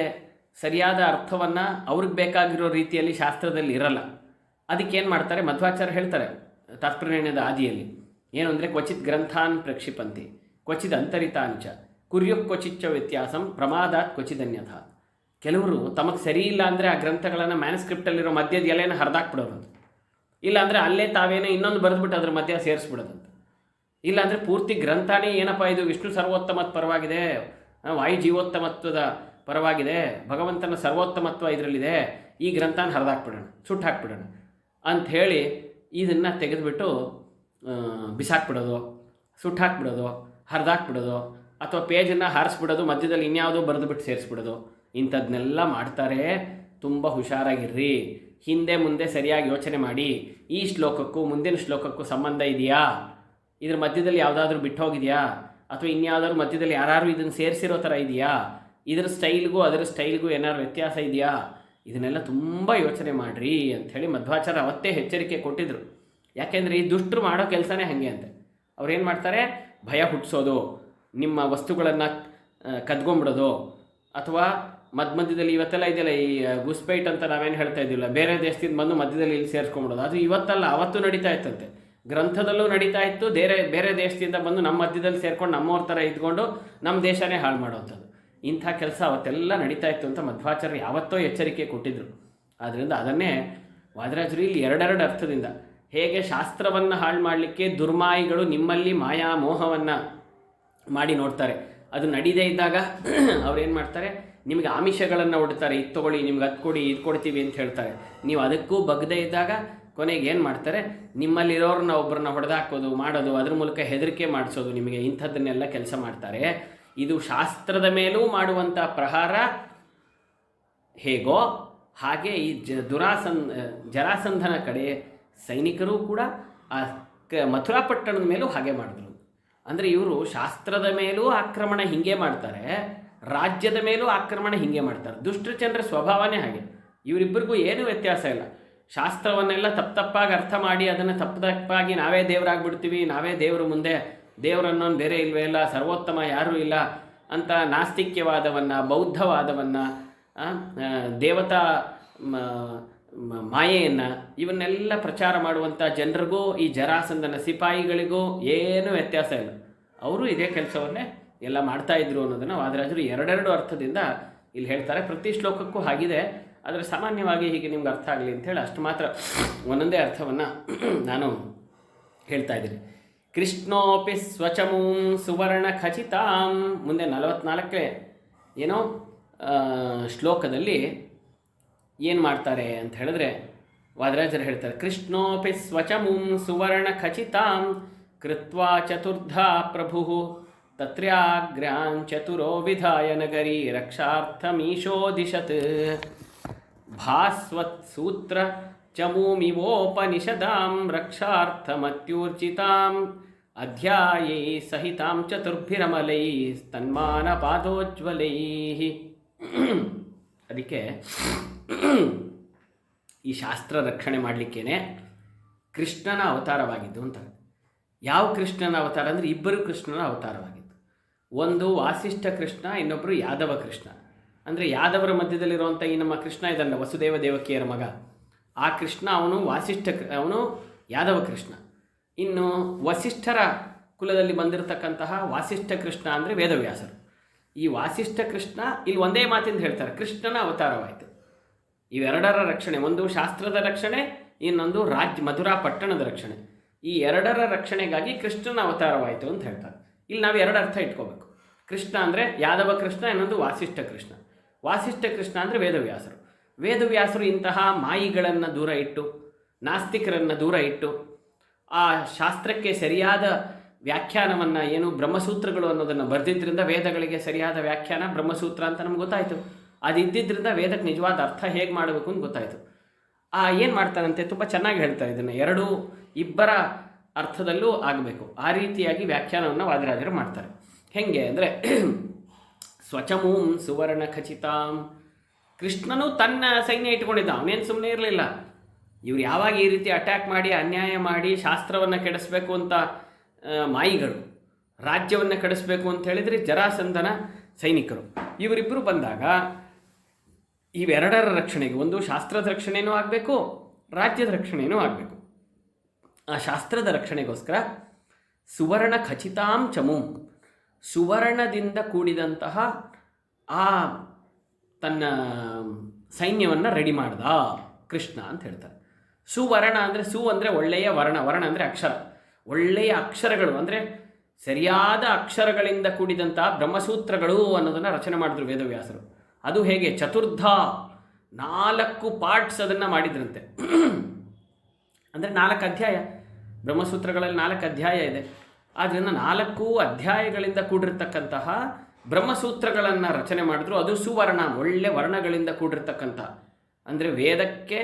ಸರಿಯಾದ ಅರ್ಥವನ್ನು ಅವ್ರಿಗೆ ಬೇಕಾಗಿರೋ ರೀತಿಯಲ್ಲಿ ಶಾಸ್ತ್ರದಲ್ಲಿ ಇರಲ್ಲ. ಅದಕ್ಕೇನು ಮಾಡ್ತಾರೆ, ಮಧ್ವಾಚಾರ್ಯ ಹೇಳ್ತಾರೆ ತಾತ್ಪರ್ಯದ ಆದಿಯಲ್ಲಿ ಏನು ಅಂದರೆ, ಕ್ವಚಿತ್ ಗ್ರಂಥಾನ್ ಪ್ರಕ್ಷಿಪಂತಿ ಕ್ವಚಿತ್ ಅಂತರಿತಾಂಚ ಕುರ್ಯುಕ್ ಕ್ವಚಿಚ್ಚ ವ್ಯತ್ಯಾಸಂ ಪ್ರಮಾದಾತ್ ಕ್ವಚಿದನ್ಯಥ. ಕೆಲವರು ತಮಗೆ ಸರಿ ಇಲ್ಲ ಅಂದರೆ ಆ ಗ್ರಂಥಗಳನ್ನು ಮ್ಯಾನ್ಸ್ಕ್ರಿಪ್ಟಲ್ಲಿರೋ ಮಧ್ಯದ ಎಲೆನ ಹರಿದಾಕ್ಬಿಡೋರಂತ. ಇಲ್ಲಾಂದರೆ ಅಲ್ಲೇ ತಾವೇನೋ ಇನ್ನೊಂದು ಬರೆದ್ಬಿಟ್ಟು ಅದ್ರ ಮಧ್ಯ ಸೇರಿಸ್ಬಿಡೋದಂತ. ಇಲ್ಲಾಂದರೆ ಪೂರ್ತಿ ಗ್ರಂಥನೇ ಏನಪ್ಪ ಇದು ವಿಷ್ಣು ಸರ್ವೋತ್ತಮತ್ವ ಪರವಾಗಿದೆ, ವಾಯು ಜೀವೋತ್ತಮತ್ವದ ಪರವಾಗಿದೆ, ಭಗವಂತನ ಸರ್ವೋತ್ತಮತ್ವ ಇದರಲ್ಲಿದೆ, ಈ ಗ್ರಂಥನ ಹರಿದಾಕ್ಬಿಡೋಣ, ಸುಟ್ಟು ಹಾಕ್ಬಿಡೋಣ ಅಂಥೇಳಿ ಇದನ್ನು ತೆಗೆದುಬಿಟ್ಟು ಬಿಸಾಕ್ಬಿಡೋದು, ಸುಟ್ಟು ಹಾಕ್ಬಿಡೋದು, ಹರಿದಾಕ್ಬಿಡೋದು, ಅಥವಾ ಪೇಜನ್ನು ಹಾರಿಸ್ಬಿಡೋದು, ಮಧ್ಯದಲ್ಲಿ ಇನ್ಯಾವುದೋ ಬರೆದುಬಿಟ್ಟು ಸೇರಿಸ್ಬಿಡೋದು, ಇಂಥದ್ದನ್ನೆಲ್ಲ ಮಾಡ್ತಾರೆ. ತುಂಬ ಹುಷಾರಾಗಿರ್ರಿ. ಹಿಂದೆ ಮುಂದೆ ಸರಿಯಾಗಿ ಯೋಚನೆ ಮಾಡಿ, ಈ ಶ್ಲೋಕಕ್ಕೂ ಮುಂದಿನ ಶ್ಲೋಕಕ್ಕೂ ಸಂಬಂಧ ಇದೆಯಾ, ಇದ್ರ ಮಧ್ಯದಲ್ಲಿ ಯಾವುದಾದ್ರೂ ಬಿಟ್ಟು ಹೋಗಿದೆಯಾ, ಅಥವಾ ಇನ್ಯಾವುದಾದ್ರು ಮಧ್ಯದಲ್ಲಿ ಯಾರು ಇದನ್ನು ಸೇರಿಸಿರೋ ಥರ ಇದೆಯಾ, ಇದರ ಸ್ಟೈಲ್ಗೂ ಅದರ ಸ್ಟೈಲ್ಗೂ ಏನಾದ್ರು ವ್ಯತ್ಯಾಸ ಇದೆಯಾ, ಇದನ್ನೆಲ್ಲ ತುಂಬ ಯೋಚನೆ ಮಾಡಿರಿ ಅಂಥೇಳಿ ಮಧ್ವಾಚಾರ್ಯ ಅವತ್ತೇ ಎಚ್ಚರಿಕೆ ಕೊಟ್ಟಿದ್ದರು. ಯಾಕೆಂದರೆ ಈ ದುಷ್ಟರು ಮಾಡೋ ಕೆಲಸನೇ ಹಾಗೆ ಅಂತೆ. ಅವ್ರೇನು ಮಾಡ್ತಾರೆ, ಭಯ ಹುಟ್ಟಿಸೋದು, ನಿಮ್ಮ ವಸ್ತುಗಳನ್ನು ಕದ್ಕೊಂಬಿಡೋದು, ಅಥವಾ ಮಧ್ಯದಲ್ಲಿ ಇವತ್ತೆಲ್ಲ ಇದೆಯಲ್ಲ ಈ ಗುಸ್ಪೈಟ್ ಅಂತ ನಾವೇನು ಹೇಳ್ತಾ ಇದ್ದಿಲ್ಲ, ಬೇರೆ ದೇಶದಿಂದ ಬಂದು ಮಧ್ಯದಲ್ಲಿ ಇಲ್ಲಿ ಸೇರಿಸ್ಕೊಂಬಿಡೋದು. ಅದು ಇವತ್ತಲ್ಲ, ಅವತ್ತು ನಡೀತಾ ಇತ್ತಂತೆ. ಗ್ರಂಥದಲ್ಲೂ ನಡೀತಾ ಇತ್ತು. ಬೇರೆ ದೇಶದಿಂದ ಬಂದು ನಮ್ಮ ಮಧ್ಯದಲ್ಲಿ ಸೇರ್ಕೊಂಡು ನಮ್ಮವ್ರ ಥರ ಇದ್ಕೊಂಡು ನಮ್ಮ ದೇಶನೇ ಹಾಳು ಮಾಡೋವಂಥದ್ದು. ಇಂಥ ಕೆಲಸ ಅವತ್ತೆಲ್ಲ ನಡೀತಾ ಇತ್ತು ಅಂತ ಮಧ್ವಾಚಾರ್ಯ ಯಾವತ್ತೋ ಎಚ್ಚರಿಕೆ ಕೊಟ್ಟಿದ್ದರು. ಆದ್ದರಿಂದ ಅದನ್ನೇ ವಾದರಾಜರು ಇಲ್ಲಿ ಎರಡೆರಡು ಅರ್ಥದಿಂದ, ಹೇಗೆ ಶಾಸ್ತ್ರವನ್ನು ಹಾಳು ಮಾಡಲಿಕ್ಕೆ ದುರ್ಮಾಯಿಗಳು ನಿಮ್ಮಲ್ಲಿ ಮಾಯಾ ಮೋಹವನ್ನು ಮಾಡಿ ನೋಡ್ತಾರೆ, ಅದು ನಡೀದೇ ಇದ್ದಾಗ ಅವ್ರೇನು ಮಾಡ್ತಾರೆ, ನಿಮಗೆ ಆಮಿಷಗಳನ್ನು ಹೊಡ್ತಾರೆ, ಇದು ತೊಗೊಳ್ಳಿ, ನಿಮ್ಗೆ ಅದು ಕೊಡಿ, ಇದು ಕೊಡ್ತೀವಿ ಅಂತ ಹೇಳ್ತಾರೆ. ನೀವು ಅದಕ್ಕೂ ಬಗ್ಗದೇ ಇದ್ದಾಗ ಕೊನೆಗೆ ಏನು ಮಾಡ್ತಾರೆ, ನಿಮ್ಮಲ್ಲಿರೋರನ್ನ ಒಬ್ಬರನ್ನ ಹೊಡೆದಾಕೋದು ಮಾಡೋದು, ಅದ್ರ ಮೂಲಕ ಹೆದರಿಕೆ ಮಾಡಿಸೋದು, ನಿಮಗೆ ಇಂಥದ್ದನ್ನೆಲ್ಲ ಕೆಲಸ ಮಾಡ್ತಾರೆ. ಇದು ಶಾಸ್ತ್ರದ ಮೇಲೂ ಮಾಡುವಂಥ ಪ್ರಹಾರ ಹೇಗೋ ಹಾಗೆ ಈ ಜರಾಸಂಧನ ಕಡೆ ಸೈನಿಕರು ಕೂಡ ಆ ಮಥುರಾ ಪಟ್ಟಣದ ಮೇಲೂ ಹಾಗೆ ಮಾಡಿದ್ರು. ಅಂದರೆ ಇವರು ಶಾಸ್ತ್ರದ ಮೇಲೂ ಆಕ್ರಮಣ ಹಿಂಗೆ ಮಾಡ್ತಾರೆ, ರಾಜ್ಯದ ಮೇಲೂ ಆಕ್ರಮಣ ಹಿಂಗೆ ಮಾಡ್ತಾರೆ. ದುಷ್ಟಚಂದ್ರ ಸ್ವಭಾವನೇ ಹಾಗೆ. ಇವರಿಬ್ಬರಿಗೂ ಏನೂ ವ್ಯತ್ಯಾಸ ಇಲ್ಲ. ಶಾಸ್ತ್ರವನ್ನೆಲ್ಲ ತಪ್ಪಾಗಿ ಅರ್ಥ ಮಾಡಿ ಅದನ್ನು ತಪ್ಪಾಗಿ ನಾವೇ ದೇವರಾಗ್ಬಿಡ್ತೀವಿ, ನಾವೇ ದೇವರು ಮುಂದೆ, ದೇವರನ್ನೊಂದು ಬೇರೆ ಇಲ್ವೇ ಇಲ್ಲ, ಸರ್ವೋತ್ತಮ ಯಾರೂ ಇಲ್ಲ ಅಂತ ನಾಸ್ತಿಕ್ಯವಾದವನ್ನು, ಬೌದ್ಧವಾದವನ್ನು, ದೇವತಾ ಮಾಯೆಯನ್ನು ಇವನ್ನೆಲ್ಲ ಪ್ರಚಾರ ಮಾಡುವಂಥ ಜನರಿಗೂ ಈ ಜರಾಸಂಧನ ಸಿಪಾಯಿಗಳಿಗೂ ಏನೂ ವ್ಯತ್ಯಾಸ ಇಲ್ಲ. ಅವರು ಇದೇ ಕೆಲಸವನ್ನೇ ಎಲ್ಲ ಮಾಡ್ತಾಯಿದ್ರು ಅನ್ನೋದನ್ನು ವಾದರಾಜರು ಎರಡೆರಡು ಅರ್ಥದಿಂದ ಇಲ್ಲಿ ಹೇಳ್ತಾರೆ. ಪ್ರತಿ ಶ್ಲೋಕಕ್ಕೂ ಹಾಗಿದೆ, ಆದರೆ ಸಾಮಾನ್ಯವಾಗಿ ಹೀಗೆ ನಿಮ್ಗೆ ಅರ್ಥ ಆಗಲಿ ಅಂಥೇಳಿ ಅಷ್ಟು ಮಾತ್ರ ಒಂದೊಂದೇ ಅರ್ಥವನ್ನು ನಾನು ಹೇಳ್ತಾ ಇದ್ದೀನಿ. ಕೃಷ್ಣೋಪಿ ಸ್ವಚಮೂಂ ಸುವರ್ಣ ಖಚಿತಾಂ, ಮುಂದೆ 44 ಏನೋ ಶ್ಲೋಕದಲ್ಲಿ ಏನು ಮಾಡ್ತಾರೆ ಅಂತ ಹೇಳಿದ್ರೆ ವಾದರಾಜರು ಹೇಳ್ತಾರೆ, ಕೃಷ್ಣೋಪಿ ಸ್ವಚಮೂಂ ಸುವರ್ಣ ಖಚಿತಾಂ ಕೃತ್ವಾ ಚತುರ್ಧಾ ಪ್ರಭು ತತ್ರ್ಯಾಗ್ರ್ಯಾಂ ಚತುರೋ ವಿಧಾಯ ನಗರಿ ರಕ್ಷಾರ್ಥಮೀಶೋದಿಶತ್ ಭಾಸ್ವತ್ ಸೂತ್ರ ಚಮೂಮಿವೋಪನಿಷದಾಂ ರಕ್ಷಾರ್ಥಮತ್ಯೂರ್ಜಿತಾಂ ಅಧ್ಯಾಯೈ ಸಹಿತಾಂ ಚತುರ್ಭಿರಮಲೈ ತನ್ಮಾನ ಪಾದೋಜ್ವಲೈ. ಅದಕ್ಕೆ ಈ ಶಾಸ್ತ್ರ ರಕ್ಷಣೆ ಮಾಡಲಿಕ್ಕೇನೆ ಕೃಷ್ಣನ ಅವತಾರವಾಗಿದ್ದು ಅಂತ. ಯಾವ ಕೃಷ್ಣನ ಅವತಾರ ಅಂದರೆ ಇಬ್ಬರು ಕೃಷ್ಣನ ಅವತಾರವಾಗಿತ್ತು. ಒಂದು ವಾಸಿಷ್ಠ ಕೃಷ್ಣ, ಇನ್ನೊಬ್ಬರು ಯಾದವ ಕೃಷ್ಣ. ಅಂದರೆ ಯಾದವರ ಮಧ್ಯದಲ್ಲಿರುವಂಥ ಈ ನಮ್ಮ ಕೃಷ್ಣ ಇದಲ್ಲ, ವಸುದೇವ ದೇವಕಿಯರ ಮಗ, ಆ ಕೃಷ್ಣ ಅವನು ಯಾದವ ಕೃಷ್ಣ. ಇನ್ನು ವಸಿಷ್ಠರ ಕುಲದಲ್ಲಿ ಬಂದಿರತಕ್ಕಂತಹ ವಾಸಿಷ್ಠ ಕೃಷ್ಣ ಅಂದರೆ ವೇದವ್ಯಾಸರು. ಈ ವಾಸಿಷ್ಠ ಕೃಷ್ಣ ಇಲ್ಲಿ ಒಂದೇ ಮಾತಿಂದ ಹೇಳ್ತಾರೆ, ಕೃಷ್ಣನ ಅವತಾರವಾಯಿತು. ಇವೆರಡರ ರಕ್ಷಣೆ, ಒಂದು ಶಾಸ್ತ್ರದ ರಕ್ಷಣೆ, ಇನ್ನೊಂದು ಮಧುರಾ ಪಟ್ಟಣದ ರಕ್ಷಣೆ. ಈ ಎರಡರ ರಕ್ಷಣೆಗಾಗಿ ಕೃಷ್ಣನ ಅವತಾರವಾಯಿತು ಅಂತ ಹೇಳ್ತಾರೆ. ಇಲ್ಲಿ ನಾವು ಎರಡು ಅರ್ಥ ಇಟ್ಕೋಬೇಕು. ಕೃಷ್ಣ ಅಂದರೆ ಯಾದವ ಕೃಷ್ಣ, ಇನ್ನೊಂದು ವಾಸಿಷ್ಠ ಕೃಷ್ಣ. ವಾಸಿಷ್ಠ ಕೃಷ್ಣ ಅಂದರೆ ವೇದವ್ಯಾಸರು. ವೇದವ್ಯಾಸರು ಇಂತಹ ಮಾಯಿಗಳನ್ನು ದೂರ ಇಟ್ಟು, ನಾಸ್ತಿಕರನ್ನು ದೂರ ಇಟ್ಟು, ಆ ಶಾಸ್ತ್ರಕ್ಕೆ ಸರಿಯಾದ ವ್ಯಾಖ್ಯಾನವನ್ನು, ಏನು ಬ್ರಹ್ಮಸೂತ್ರಗಳು ಅನ್ನೋದನ್ನು ಬರೆದಿದ್ದರಿಂದ ವೇದಗಳಿಗೆ ಸರಿಯಾದ ವ್ಯಾಖ್ಯಾನ ಬ್ರಹ್ಮಸೂತ್ರ ಅಂತ ನಮ್ಗೆ ಗೊತ್ತಾಯಿತು. ಅದಿದ್ದರಿಂದ ವೇದಕ್ಕೆ ನಿಜವಾದ ಅರ್ಥ ಹೇಗೆ ಮಾಡಬೇಕು ಅಂತ ಗೊತ್ತಾಯಿತು. ಏನು ಮಾಡ್ತಾರಂತೆ, ತುಂಬ ಚೆನ್ನಾಗಿ ಹೇಳ್ತಾರೆ ಇದನ್ನು, ಇಬ್ಬರ ಅರ್ಥದಲ್ಲೂ ಆಗಬೇಕು ಆ ರೀತಿಯಾಗಿ ವ್ಯಾಖ್ಯಾನವನ್ನು ವಾದರಾಜರು ಮಾಡ್ತಾರೆ. ಹೇಗೆ ಅಂದರೆ ಸ್ವಚಮೂಂ ಸುವರ್ಣ ಖಚಿತಾಂ, ಕೃಷ್ಣನು ತನ್ನ ಸೈನ್ಯ ಇಟ್ಕೊಂಡಿದ್ದ, ಅವನೇನು ಸುಮ್ಮನೆ ಇರಲಿಲ್ಲ. ಇವ್ರು ಯಾವಾಗ ಈ ರೀತಿ ಅಟ್ಯಾಕ್ ಮಾಡಿ ಅನ್ಯಾಯ ಮಾಡಿ ಶಾಸ್ತ್ರವನ್ನು ಕೆಡಿಸ್ಬೇಕು ಅಂತ ಮಾಯಿಗಳು, ರಾಜ್ಯವನ್ನು ಕೆಡಿಸ್ಬೇಕು ಅಂತ ಹೇಳಿದರೆ ಜರಾಸಂಧನ ಸೈನಿಕರು, ಇವರಿಬ್ಬರು ಬಂದಾಗ ಇವೆರಡರ ರಕ್ಷಣೆಗೆ, ಒಂದು ಶಾಸ್ತ್ರದ ರಕ್ಷಣೆಯೂ ಆಗಬೇಕು, ರಾಜ್ಯದ ರಕ್ಷಣೆಯೂ ಆಗಬೇಕು. ಆ ಶಾಸ್ತ್ರದ ರಕ್ಷಣೆಗೋಸ್ಕರ ಸುವರ್ಣ ಖಚಿತಾಂ ಚಮೂಂ, ಸುವರ್ಣದಿಂದ ಕೂಡಿದಂತಹ ಆ ತನ್ನ ಸೈನ್ಯವನ್ನು ರೆಡಿ ಮಾಡ್ದ ಕೃಷ್ಣ ಅಂತ ಹೇಳ್ತಾರೆ. ಸುವರ್ಣ ಅಂದರೆ ಅಂದರೆ ಒಳ್ಳೆಯ ವರ್ಣ, ವರ್ಣ ಅಂದರೆ ಅಕ್ಷರ, ಒಳ್ಳೆಯ ಅಕ್ಷರಗಳು ಅಂದರೆ ಸರಿಯಾದ ಅಕ್ಷರಗಳಿಂದ ಕೂಡಿದಂಥ ಬ್ರಹ್ಮಸೂತ್ರಗಳು ಅನ್ನೋದನ್ನು ರಚನೆ ಮಾಡಿದ್ರು ವೇದವ್ಯಾಸರು. ಅದು ಹೇಗೆ? ಚತುರ್ಧ, 4 ಪಾರ್ಟ್ಸ್ ಅದನ್ನು ಮಾಡಿದ್ರಂತೆ. ಅಂದರೆ 4 ಅಧ್ಯಾಯ, ಬ್ರಹ್ಮಸೂತ್ರಗಳಲ್ಲಿ 4 ಅಧ್ಯಾಯ ಇದೆ. ಆದ್ದರಿಂದ 4 ಅಧ್ಯಾಯಗಳಿಂದ ಕೂಡಿರ್ತಕ್ಕಂತಹ ಬ್ರಹ್ಮಸೂತ್ರಗಳನ್ನು ರಚನೆ ಮಾಡಿದ್ರು. ಅದು ಸುವರ್ಣ, ಒಳ್ಳೆ ವರ್ಣಗಳಿಂದ ಕೂಡಿರ್ತಕ್ಕಂಥ, ಅಂದರೆ ವೇದಕ್ಕೆ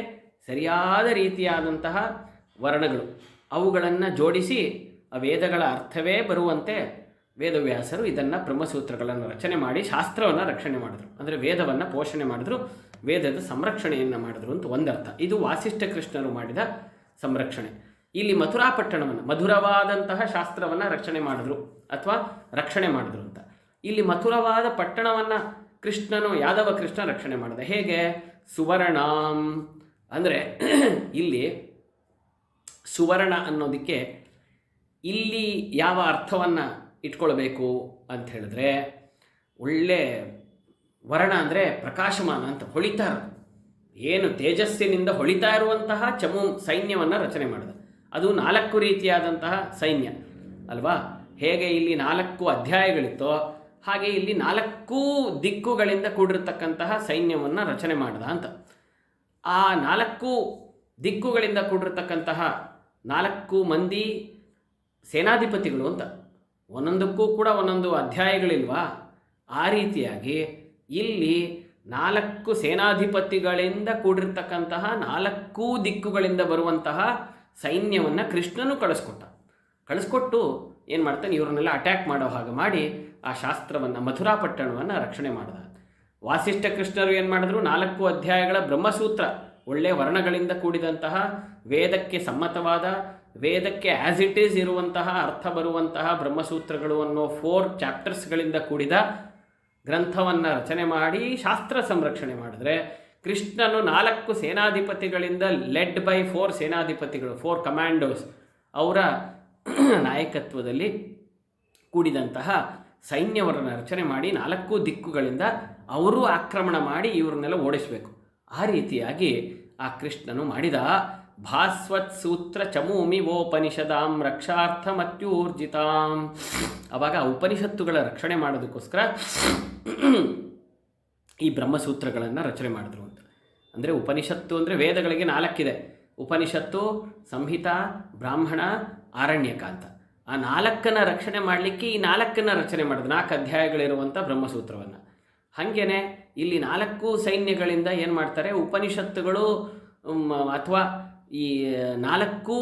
ಸರಿಯಾದ ರೀತಿಯಾದಂತಹ ವರ್ಣಗಳು, ಅವುಗಳನ್ನು ಜೋಡಿಸಿ ಆ ವೇದಗಳ ಅರ್ಥವೇ ಬರುವಂತೆ ವೇದವ್ಯಾಸರು ಇದನ್ನು ಬ್ರಹ್ಮಸೂತ್ರಗಳನ್ನು ರಚನೆ ಮಾಡಿ ಶಾಸ್ತ್ರವನ್ನು ರಕ್ಷಣೆ ಮಾಡಿದ್ರು. ಅಂದರೆ ವೇದವನ್ನು ಪೋಷಣೆ ಮಾಡಿದ್ರು, ವೇದದ ಸಂರಕ್ಷಣೆಯನ್ನು ಮಾಡಿದ್ರು ಅಂತ ಒಂದರ್ಥ. ಇದು ವಾಸಿಷ್ಠ ಕೃಷ್ಣರು ಮಾಡಿದ ಸಂರಕ್ಷಣೆ. ಇಲ್ಲಿ ಮಥುರಾಪಟ್ಟಣವನ್ನು, ಮಧುರವಾದಂತಹ ಶಾಸ್ತ್ರವನ್ನು ರಕ್ಷಣೆ ಮಾಡಿದ್ರು ಅಥವಾ ರಕ್ಷಣೆ ಮಾಡಿದ್ರು ಅಂತ. ಇಲ್ಲಿ ಮಥುರವಾದ ಪಟ್ಟಣವನ್ನು ಕೃಷ್ಣನು, ಯಾದವ ಕೃಷ್ಣ ರಕ್ಷಣೆ ಮಾಡಿದ. ಹೇಗೆ? ಸುವರ್ಣಾಂ ಅಂದರೆ ಇಲ್ಲಿ ಸುವರ್ಣ ಅನ್ನೋದಕ್ಕೆ ಇಲ್ಲಿ ಯಾವ ಅರ್ಥವನ್ನು ಇಟ್ಕೊಳ್ಬೇಕು ಅಂತ ಹೇಳಿದ್ರೆ, ಒಳ್ಳೆ ವರ್ಣ ಅಂದರೆ ಪ್ರಕಾಶಮಾನ ಅಂತ, ಹೊಳಿತಾ ಇರೋದು, ಏನು ತೇಜಸ್ಸಿನಿಂದ ಹೊಳಿತಾ ಇರುವಂತಹ ಚಮು ಸೈನ್ಯವನ್ನು ರಚನೆ ಮಾಡಿದ. ಅದು 4 ರೀತಿಯಾದಂತಹ ಸೈನ್ಯ ಅಲ್ವಾ? ಹೇಗೆ ಇಲ್ಲಿ 4 ಅಧ್ಯಾಯಗಳಿತ್ತೋ ಹಾಗೆ ಇಲ್ಲಿ 4 ದಿಕ್ಕುಗಳಿಂದ ಕೂಡಿರ್ತಕ್ಕಂತಹ ಸೈನ್ಯವನ್ನು ರಚನೆ ಮಾಡಿದ ಅಂತ. ಆ 4 ದಿಕ್ಕುಗಳಿಂದ ಕೂಡಿರ್ತಕ್ಕಂತಹ 4 ಮಂದಿ ಸೇನಾಧಿಪತಿಗಳು ಅಂತ, ಒಂದೊಂದಕ್ಕೂ ಕೂಡ ಒಂದೊಂದು ಅಧ್ಯಾಯಗಳಿಲ್ವಾ? ಆ ರೀತಿಯಾಗಿ ಇಲ್ಲಿ 4 ಸೇನಾಧಿಪತಿಗಳಿಂದ ಕೂಡಿರ್ತಕ್ಕಂತಹ 4 ದಿಕ್ಕುಗಳಿಂದ ಬರುವಂತಹ ಸೈನ್ಯವನ್ನು ಕೃಷ್ಣನು ಕಳಿಸ್ಕೊಟ್ಟು ಏನು ಮಾಡ್ತಾನೆ, ಇವರನ್ನೆಲ್ಲ ಅಟ್ಯಾಕ್ ಮಾಡೋ ಹಾಗೆ ಮಾಡಿ ಆ ಶಾಸ್ತ್ರವನ್ನು, ಮಥುರಾಪಟ್ಟಣವನ್ನು ರಕ್ಷಣೆ ಮಾಡಿದ. ವಾಸಿಷ್ಠ ಕೃಷ್ಣರು ಏನು ಮಾಡಿದ್ರು? 4 ಅಧ್ಯಾಯಗಳ ಬ್ರಹ್ಮಸೂತ್ರ, ಒಳ್ಳೆಯ ವರ್ಣಗಳಿಂದ ಕೂಡಿದಂತಹ, ವೇದಕ್ಕೆ ಸಮ್ಮತವಾದ, ವೇದಕ್ಕೆ ಆ್ಯಸ್ ಇಟ್ ಈಸ್ ಇರುವಂತಹ ಅರ್ಥ ಬರುವಂತಹ ಬ್ರಹ್ಮಸೂತ್ರಗಳು ಅನ್ನೋ 4 ಚಾಪ್ಟರ್ಸ್ಗಳಿಂದ ಕೂಡಿದ ಗ್ರಂಥವನ್ನು ರಚನೆ ಮಾಡಿ ಶಾಸ್ತ್ರ ಸಂರಕ್ಷಣೆ ಮಾಡಿದ್ರೆ, ಕೃಷ್ಣನು 4 ಸೇನಾಧಿಪತಿಗಳಿಂದ ಲೆಡ್ ಬೈ 4 ಸೇನಾಧಿಪತಿಗಳು, 4 ಕಮಾಂಡೋಸ್, ಅವರ ನಾಯಕತ್ವದಲ್ಲಿ ಕೂಡಿದಂತಹ ಸೈನ್ಯವನ್ನು ರಚನೆ ಮಾಡಿ 4 ದಿಕ್ಕುಗಳಿಂದ ಅವರು ಆಕ್ರಮಣ ಮಾಡಿ ಇವರನ್ನೆಲ್ಲ ಓಡಿಸಬೇಕು. ಆ ರೀತಿಯಾಗಿ ಆ ಕೃಷ್ಣನು ಮಾಡಿದ. ಭಾಸ್ವತ್ ಸೂತ್ರ ಚಮೂಮಿ ಓಪನಿಷದಾಂ ರಕ್ಷಾರ್ಥಮತ್ಯೂರ್ಜಿತಾಂ. ಆವಾಗ ಉಪನಿಷತ್ತುಗಳ ರಕ್ಷಣೆ ಮಾಡೋದಕ್ಕೋಸ್ಕರ ಈ ಬ್ರಹ್ಮಸೂತ್ರಗಳನ್ನು ರಚನೆ ಮಾಡಿದ್ರು ಅಂತ. ಅಂದರೆ ಉಪನಿಷತ್ತು ಅಂದರೆ ವೇದಗಳಿಗೆ 4 ಇದೆ: ಉಪನಿಷತ್ತು, ಸಂಹಿತ, ಬ್ರಾಹ್ಮಣ, ಆರಣ್ಯಕ ಅಂತ. ಆ 4ನ್ನು ರಕ್ಷಣೆ ಮಾಡಲಿಕ್ಕೆ ಈ 4ನ್ನು ರಚನೆ ಮಾಡಿದ್ರು, 4 ಅಧ್ಯಾಯಗಳಿರುವಂಥ ಬ್ರಹ್ಮಸೂತ್ರವನ್ನು. ಹಾಗೇನೆ ಇಲ್ಲಿ 4 ಸೈನ್ಯಗಳಿಂದ ಏನು ಮಾಡ್ತಾರೆ, ಉಪನಿಷತ್ತುಗಳು ಅಥವಾ ಈ 4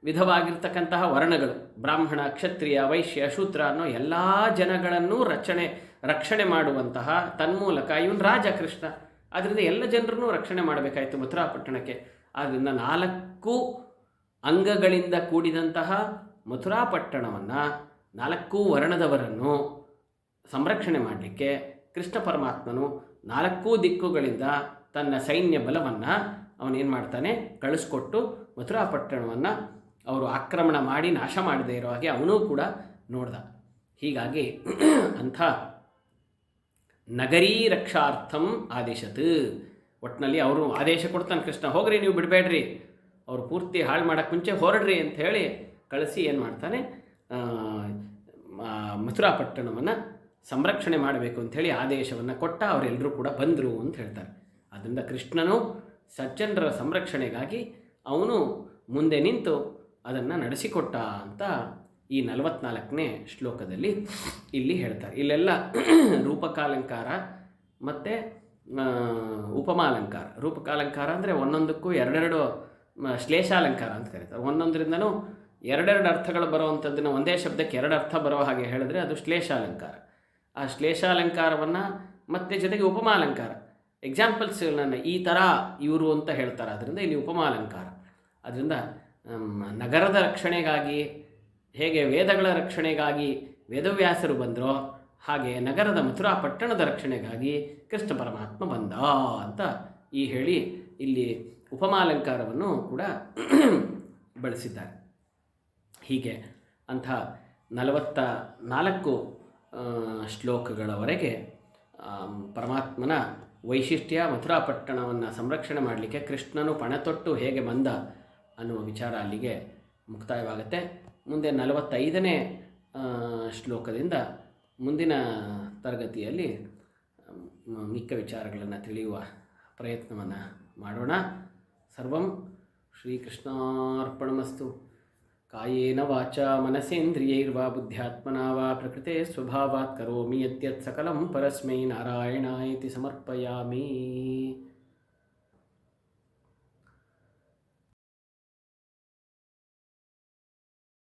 ವಿಧವಾಗಿರ್ತಕ್ಕಂತಹ ವರ್ಣಗಳು, ಬ್ರಾಹ್ಮಣ, ಕ್ಷತ್ರಿಯ, ವೈಶ್ಯ, ಶೂದ್ರ ಅನ್ನೋ ಎಲ್ಲ ಜನಗಳನ್ನು ರಕ್ಷಣೆ ಮಾಡುವಂತಹ, ತನ್ಮೂಲಕ ಇವನು ರಾಜ ಕೃಷ್ಣ. ಆದ್ದರಿಂದ ಎಲ್ಲ ಜನರನ್ನು ರಕ್ಷಣೆ ಮಾಡಬೇಕಾಯಿತು ಮಥುರಾಪಟ್ಟಣಕ್ಕೆ. ಆದ್ದರಿಂದ 4 ಅಂಗಗಳಿಂದ ಕೂಡಿದಂತಹ ಮಥುರಾಪಟ್ಟಣವನ್ನು, 4 ವರ್ಣದವರನ್ನು ಸಂರಕ್ಷಣೆ ಮಾಡಲಿಕ್ಕೆ ಕೃಷ್ಣ ಪರಮಾತ್ಮನು 4 ದಿಕ್ಕುಗಳಿಂದ ತನ್ನ ಸೈನ್ಯ ಬಲವನ್ನು ಅವನೇನು ಮಾಡ್ತಾನೆ, ಕಳಿಸ್ಕೊಟ್ಟು ಮಥುರಾಪಟ್ಟಣವನ್ನು ಅವರು ಆಕ್ರಮಣ ಮಾಡಿ ನಾಶ ಮಾಡದೇ ಇರೋ ಹಾಗೆ ಅವನೂ ಕೂಡ ನೋಡ್ದ. ಹೀಗಾಗಿ ಅಂಥ ನಗರೀ ರಕ್ಷಾರ್ಥಂ ಆದೇಶತ್. ಒಟ್ಟಿನಲ್ಲಿ ಅವರು ಆದೇಶ ಕೊಡ್ತಾನೆ ಕೃಷ್ಣ, ಹೋಗ್ರಿ ನೀವು ಬಿಡಬೇಡ್ರಿ, ಅವರು ಪೂರ್ತಿ ಹಾಳು ಮಾಡೋಕ್ಕೆ ಮುಂಚೆ ಹೊರಡ್ರಿ ಅಂತ ಹೇಳಿ ಕಳಿಸಿ ಏನು ಮಾಡ್ತಾನೆ, ಮಥುರಾಪಟ್ಟಣವನ್ನು ಸಂರಕ್ಷಣೆ ಮಾಡಬೇಕು ಅಂಥೇಳಿ ಆದೇಶವನ್ನು ಕೊಟ್ಟ. ಅವರೆಲ್ಲರೂ ಕೂಡ ಬಂದರು ಅಂತ ಹೇಳ್ತಾರೆ. ಆದ್ದರಿಂದ ಕೃಷ್ಣನು ಸಜ್ಜನರ ಸಂರಕ್ಷಣೆಗಾಗಿ ಅವನು ಮುಂದೆ ನಿಂತು ಅದನ್ನು ನಡೆಸಿಕೊಟ್ಟ ಅಂತ ಈ 44ನೇ ಶ್ಲೋಕದಲ್ಲಿ ಇಲ್ಲಿ ಹೇಳ್ತಾರೆ. ಇಲ್ಲೆಲ್ಲ ರೂಪಕಾಲಂಕಾರ ಮತ್ತು ಉಪಮಾಲಂಕಾರ. ರೂಪಕಾಲಂಕಾರ ಅಂದರೆ ಒಂದೊಂದಕ್ಕೂ 2 ಶ್ಲೇಷಾಲಂಕಾರ ಅಂತ ಕರೀತಾರೆ. ಒಂದೊಂದರಿಂದನೂ 2 ಅರ್ಥಗಳು ಬರುವಂಥದ್ದನ್ನು ಒಂದೇ ಶಬ್ದಕ್ಕೆ 2 ಅರ್ಥ ಬರೋ ಹಾಗೆ ಹೇಳಿದ್ರೆ ಅದು ಶ್ಲೇಷಾಲಂಕಾರ. ಆ ಶ್ಲೇಷಾಲಂಕಾರವನ್ನು ಮತ್ತು ಜೊತೆಗೆ ಉಪಮಾಲಂಕಾರ, ಎಕ್ಸಾಂಪಲ್ಸ್ಗಳನ್ನು ಈ ಥರ ಇವರು ಅಂತ ಹೇಳ್ತಾರೆ. ಅದರಿಂದ ಇಲ್ಲಿ ಉಪಮಾಲಂಕಾರ. ಅದರಿಂದ ನಗರದ ರಕ್ಷಣೆಗಾಗಿ ಹೇಗೆ ವೇದಗಳ ರಕ್ಷಣೆಗಾಗಿ ವೇದವ್ಯಾಸರು ಬಂದರೋ, ಹಾಗೆ ನಗರದ ಮಥುರಾ ಪಟ್ಟಣದ ರಕ್ಷಣೆಗಾಗಿ ಕೃಷ್ಣ ಪರಮಾತ್ಮ ಬಂದ ಅಂತ ಹೇಳಿ ಇಲ್ಲಿ ಉಪಮಾಲಂಕಾರವನ್ನು ಕೂಡ ಬಳಸಿದ್ದಾರೆ. ಹೀಗೆ ಅಂಥ 44 ಶ್ಲೋಕಗಳವರೆಗೆ ಪರಮಾತ್ಮನ ವೈಶಿಷ್ಟ್ಯ, ಮಥುರಾಪಟ್ಟಣವನ್ನು ಸಂರಕ್ಷಣೆ ಮಾಡಲಿಕ್ಕೆ ಕೃಷ್ಣನು ಪಣತೊಟ್ಟು ಹೇಗೆ ಬಂದ ಅನ್ನುವ ವಿಚಾರ ಅಲ್ಲಿಗೆ ಮುಕ್ತಾಯವಾಗುತ್ತೆ. ಮುಂದೆ 45ನೇ ಶ್ಲೋಕದಿಂದ ಮುಂದಿನ ತರಗತಿಯಲ್ಲಿ ಮಿಕ್ಕ ವಿಚಾರಗಳನ್ನು ತಿಳಿಯುವ ಪ್ರಯತ್ನವನ್ನು ಮಾಡೋಣ. ಸರ್ವಂ ಶ್ರೀಕೃಷ್ಣಾರ್ಪಣಮಸ್ತು. ಕಾಯೇನ ವಾಚಾ ಮನಸೇಂದ್ರಿಯೈರ್ವಾ ಬುದ್ಧ್ಯಾತ್ಮನಾ ವಾ ಪ್ರಕೃತೆ ಸ್ವಭಾವಾತ್ ಕರೋಮಿ ಯದ್ಯತ್ ಸಕಲಂ ಪರಸ್ಮೈ ನಾರಾಯಣಾಯೇತಿ ಸಮರ್ಪಯಾಮಿ.